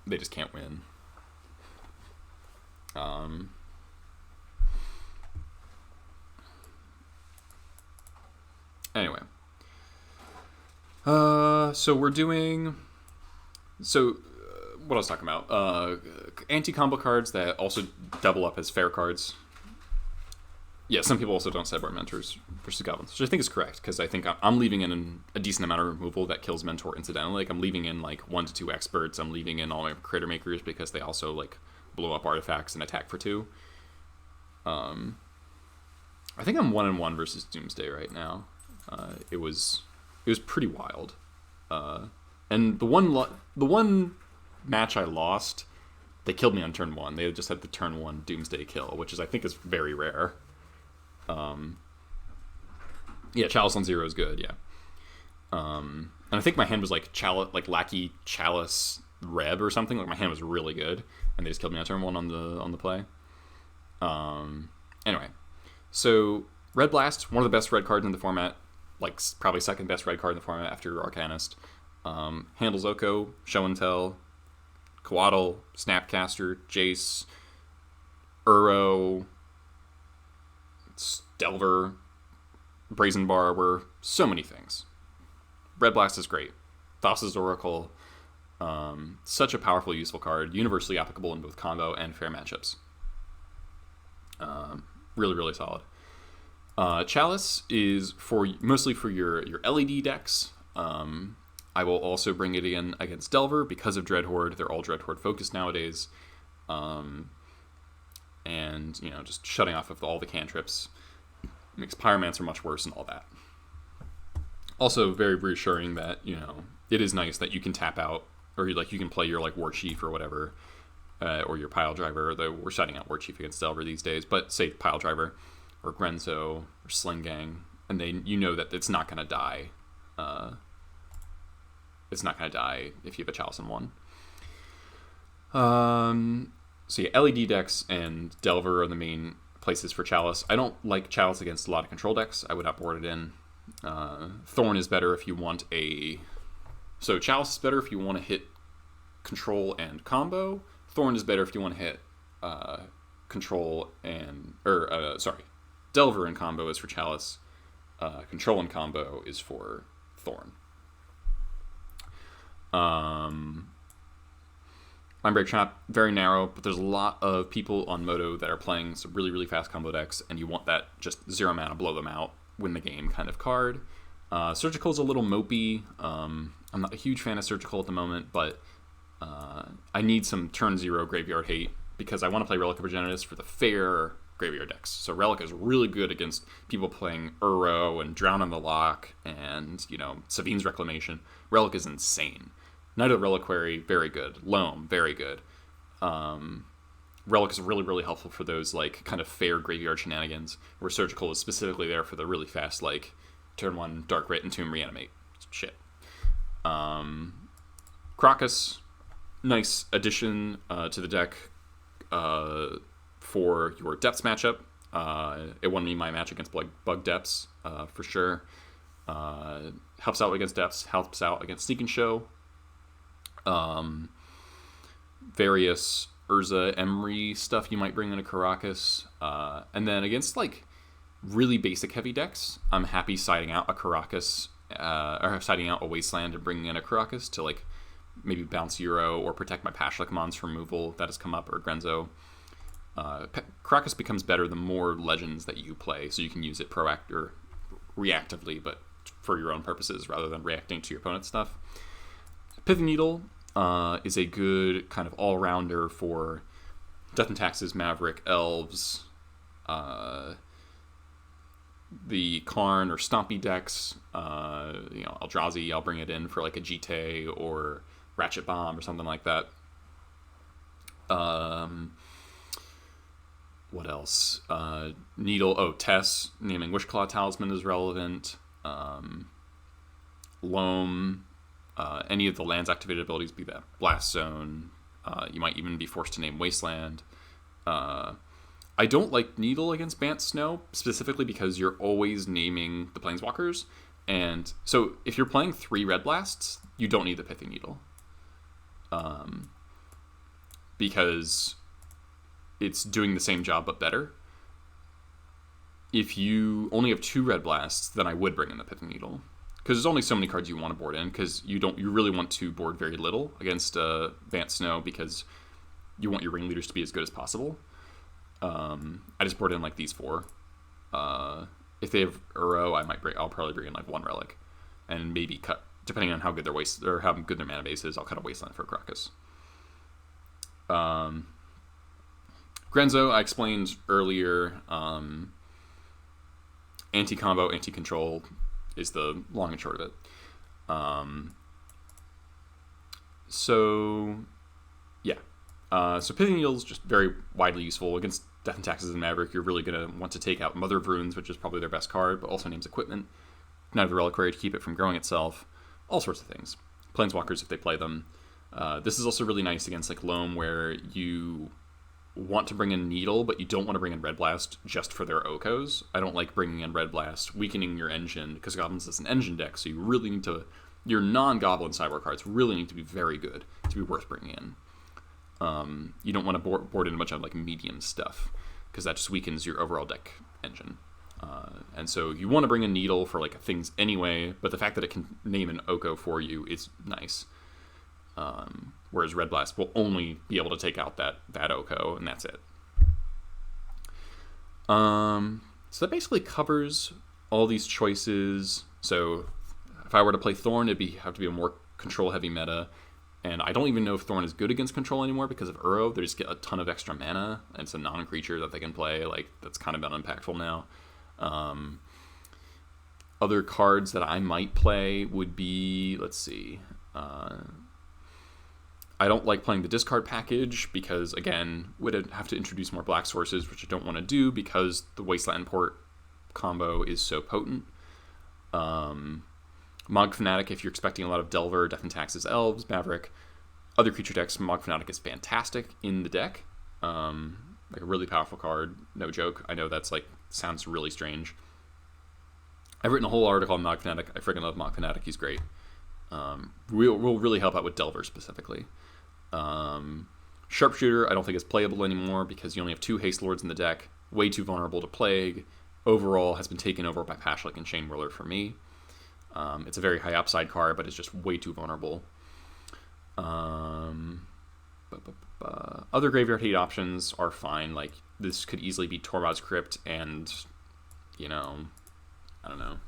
they just can't win. Anyway. So we're doing... what I was talking about. Anti-combo cards that also double up as fair cards. Yeah, some people also don't sideboard Mentors versus Goblins, which I think is correct, because I think I'm leaving in a decent amount of removal that kills Mentor incidentally. Like, I'm leaving in, 1 to 2 Experts. I'm leaving in all my Crater Makers because they also, blow up artifacts and attack for 2. I think I'm 1-1 versus Doomsday right now. It was pretty wild. And the one match I lost, they killed me on turn 1. They just had the turn 1 Doomsday kill, which I think is very rare. Yeah, Chalice on 0 is good, yeah. And I think my hand was Lackey Chalice Reb or something. Like, my hand was really good, and they just killed me on turn 1 on the play. Anyway, so Red Blast, one of the best red cards in the format, probably second best red card in the format after Arcanist. Handles Oko, Show and Tell, Coatl, Snapcaster, Jace, Uro, Delver, Brazen Borrower, so many things. Red Blast is great. Thassa's Oracle, such a powerful, useful card, universally applicable in both combo and fair matchups. Really, really solid. Chalice is mostly for your LED decks. I will also bring it in against Delver because of Dreadhorde. They're all Dreadhorde focused nowadays. And, just shutting off of all the cantrips makes Pyromancer much worse and all that. Also, very reassuring that, it is nice that you can tap out, or you can play your War Chief or whatever, or your Pile Driver, though we're shutting out War Chief against Delver these days, but say Pile Driver, or Grenzo, or Sling Gang, and then that it's not going to die. It's not going to die if you have a Chalice in 1. So yeah, LED decks and Delver are the main places for Chalice. I don't like Chalice against a lot of control decks. I would not board it in. Thorn is better if you want So Chalice is better if you want to hit control and combo. Thorn is better if you want to hit control and... Delver and combo is for Chalice. Control and combo is for Thorn. Mindbreak Trap, very narrow, but there's a lot of people on Moto that are playing some really, really fast combo decks, and you want that just 0 mana, blow them out, win the game kind of card. Surgical is a little mopey. I'm not a huge fan of Surgical at the moment, but I need some turn 0 graveyard hate because I want to play Relic of Progenitus for the fair graveyard decks. So Relic is really good against people playing Uro and Drown on the Lock and, Savine's Reclamation. Relic is insane. Knight of the Reliquary, very good. Loam, very good. Relic is really, really helpful for those, kind of fair graveyard shenanigans, where Surgical is specifically there for the really fast, turn 1, Dark Rit, Entomb, Reanimate. Shit. Crocus, nice addition to the deck for your Depths matchup. It won me my match against Bug Depths, for sure. Helps out against Depths, helps out against Sneak and Show. Various Urza Emery stuff you might bring in a Caracas. And then against, really basic heavy decks, I'm happy siding out a Caracas, or siding out a Wasteland and bringing in a Caracas to, maybe bounce Euro or protect my Pashlik Mons from removal that has come up, or Grenzo. Caracas becomes better the more Legends that you play, so you can use it or reactively, but for your own purposes rather than reacting to your opponent's stuff. Pithing Needle is a good kind of all-rounder for Death and Taxes, Maverick, Elves, the Karn or Stompy decks. Eldrazi, I'll bring it in for a GT or Ratchet Bomb or something like that. What else? Needle, Tess, naming Wishclaw Talisman is relevant. Loam, any of the lands activated abilities, be that Blast Zone. You might even be forced to name Wasteland. I don't like Needle against Bant Snow, specifically because you're always naming the Planeswalkers. And so if you're playing 3 Red Blasts, you don't need the Pithing Needle. Because it's doing the same job but better. If you only have 2 Red Blasts, then I would bring in the Pithing Needle. Because there's only so many cards you want to board in, because you really want to board very little against Bant Snow, because you want your ringleaders to be as good as possible. I just board in these 4. If they have Uro, I'll probably bring in 1 Relic, and maybe cut, depending on how good their how good their mana base is. I'll cut a Wasteland for a Crocus. Grenzo, I explained earlier. Anti-combo, anti-control is the long and short of it. So Pithing Needle is just very widely useful against Death and Taxes and Maverick. You're really going to want to take out Mother of Runes, which is probably their best card, but also names equipment. Knight of the Reliquary to keep it from growing itself. All sorts of things. Planeswalkers if they play them. This is also really nice against Loam, where you want to bring in Needle, but you don't want to bring in Red Blast just for their Okos. I don't like bringing in Red Blast, weakening your engine, because Goblins is an engine deck, so you really need to... Your non-Goblin Cyborg cards really need to be very good to be worth bringing in. You don't want to board in a bunch of medium stuff, because that just weakens your overall deck engine. And so you want to bring in Needle for things anyway, but the fact that it can name an Oko for you is nice. Whereas Red Blast will only be able to take out that Oko, and that's it. So that basically covers all these choices. So if I were to play Thorn, it'd have to be a more control-heavy meta. And I don't even know if Thorn is good against control anymore because of Uro. They just get a ton of extra mana, and it's a non-creature that they can play. That's kind of been impactful now. Other cards that I might play would be, let's see. I don't like playing the discard package because, again, would have to introduce more black sources, which I don't want to do because the Wasteland Port combo is so potent. Mog Fanatic, if you're expecting a lot of Delver, Death and Taxes, Elves, Maverick, other creature decks, Mog Fanatic is fantastic in the deck. A really powerful card, no joke. I know that's sounds really strange. I've written a whole article on Mog Fanatic. I freaking love Mog Fanatic. He's great. Will really help out with Delver specifically. Sharpshooter I don't think is playable anymore because you only have 2 Haste Lords in the deck. Way too vulnerable to Plague. Overall has been taken over by Pashlik and Chain Whirler for me. It's a very high upside card, but it's just way too vulnerable. Other graveyard hate options are fine. This could easily be Tormod's Crypt and, I don't know,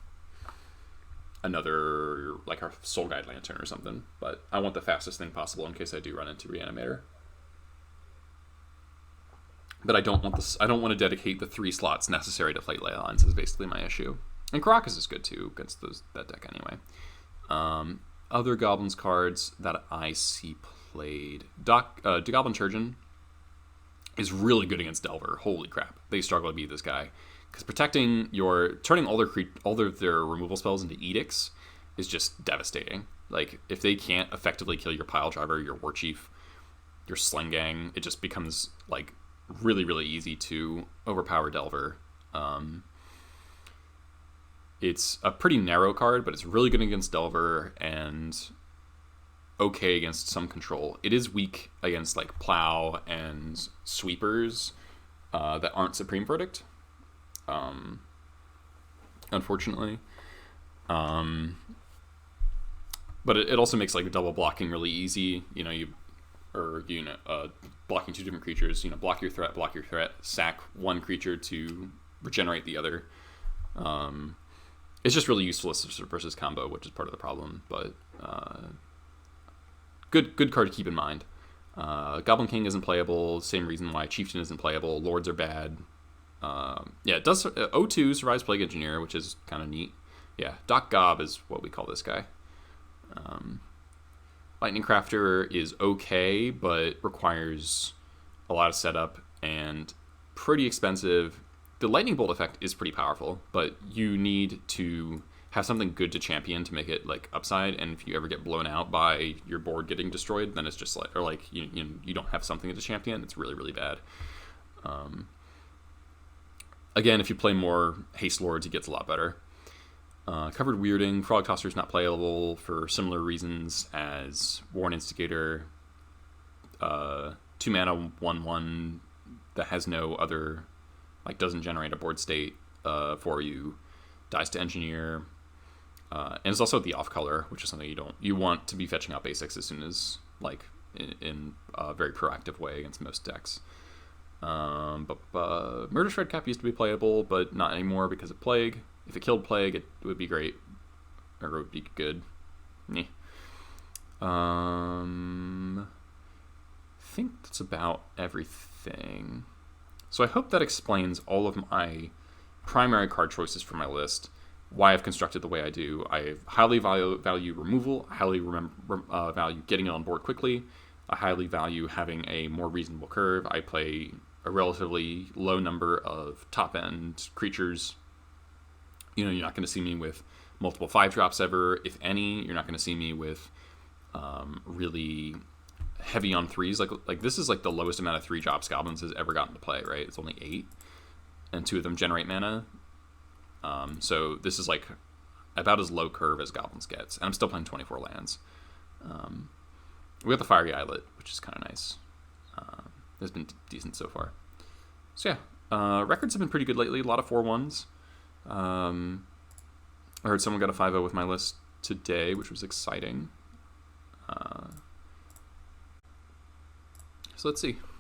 another, our Soul Guide Lantern or something. But I want the fastest thing possible in case I do run into Reanimator. but I don't want this. I don't want to dedicate the 3 slots necessary to play ley lines. Is basically my issue. And Caracas is good too against that deck anyway. Other Goblins cards that I see played. Goblin Churgeon is really good against Delver. Holy crap. They struggle to beat this guy. Because turning all their removal spells into edicts is just devastating. Like, if they can't effectively kill your Pile Driver, your War Chief, your Sling Gang, it just becomes, like, really, really easy to overpower Delver. It's a pretty narrow card, but it's really good against Delver and okay against some control. It is weak against like Plow and Sweepers that aren't Supreme Verdict, unfortunately. But it also makes like double blocking really easy. Blocking 2 different creatures. Block your threat, sack 1 creature to regenerate the other. It's just really useful versus combo, which is part of the problem, but good card to keep in mind. Goblin King isn't playable, same reason why Chieftain isn't playable. Lords are bad. It does. O2 survives Plague Engineer, which is kind of neat. Yeah, Doc Gob is what we call this guy. Lightning Crafter is okay, but requires a lot of setup and pretty expensive. The Lightning Bolt effect is pretty powerful, but you need to have something good to champion to make it like upside. And if you ever get blown out by your board getting destroyed, then it's just like, or like you don't have something to champion. It's really, really bad. Again, if you play more Haste Lords, it gets a lot better. Covered Weirding, Frog Tosser is not playable for similar reasons as Warren Instigator. 2 mana 1/1 that has no other, like, doesn't generate a board state for you, dies to Engineer, and it's also the off color, which is something you want to be fetching out basics as soon as, like, in a very proactive way against most decks. But Murder Shred Cap used to be playable, but not anymore because of Plague. If it killed Plague, it would be great, or it would be good. I think that's about everything. So I hope that explains all of my primary card choices for my list, why I've constructed the way I do. I highly value removal, I highly value getting it on board quickly, I highly value having a more reasonable curve. I play a relatively low number of top-end creatures. You're not going to see me with multiple 5-drops ever, if any. You're not going to see me with really heavy on 3s. Like this is like the lowest amount of 3-drops Goblins has ever gotten to play, right? It's only 8, and 2 of them generate mana. So this is like about as low curve as Goblins gets, and I'm still playing 24 lands. We got the Fiery Islet, which is kind of nice. It's been decent so far. So yeah, records have been pretty good lately. A lot of 4-1s. I heard someone got a 5-0 with my list today, which was exciting. So let's see.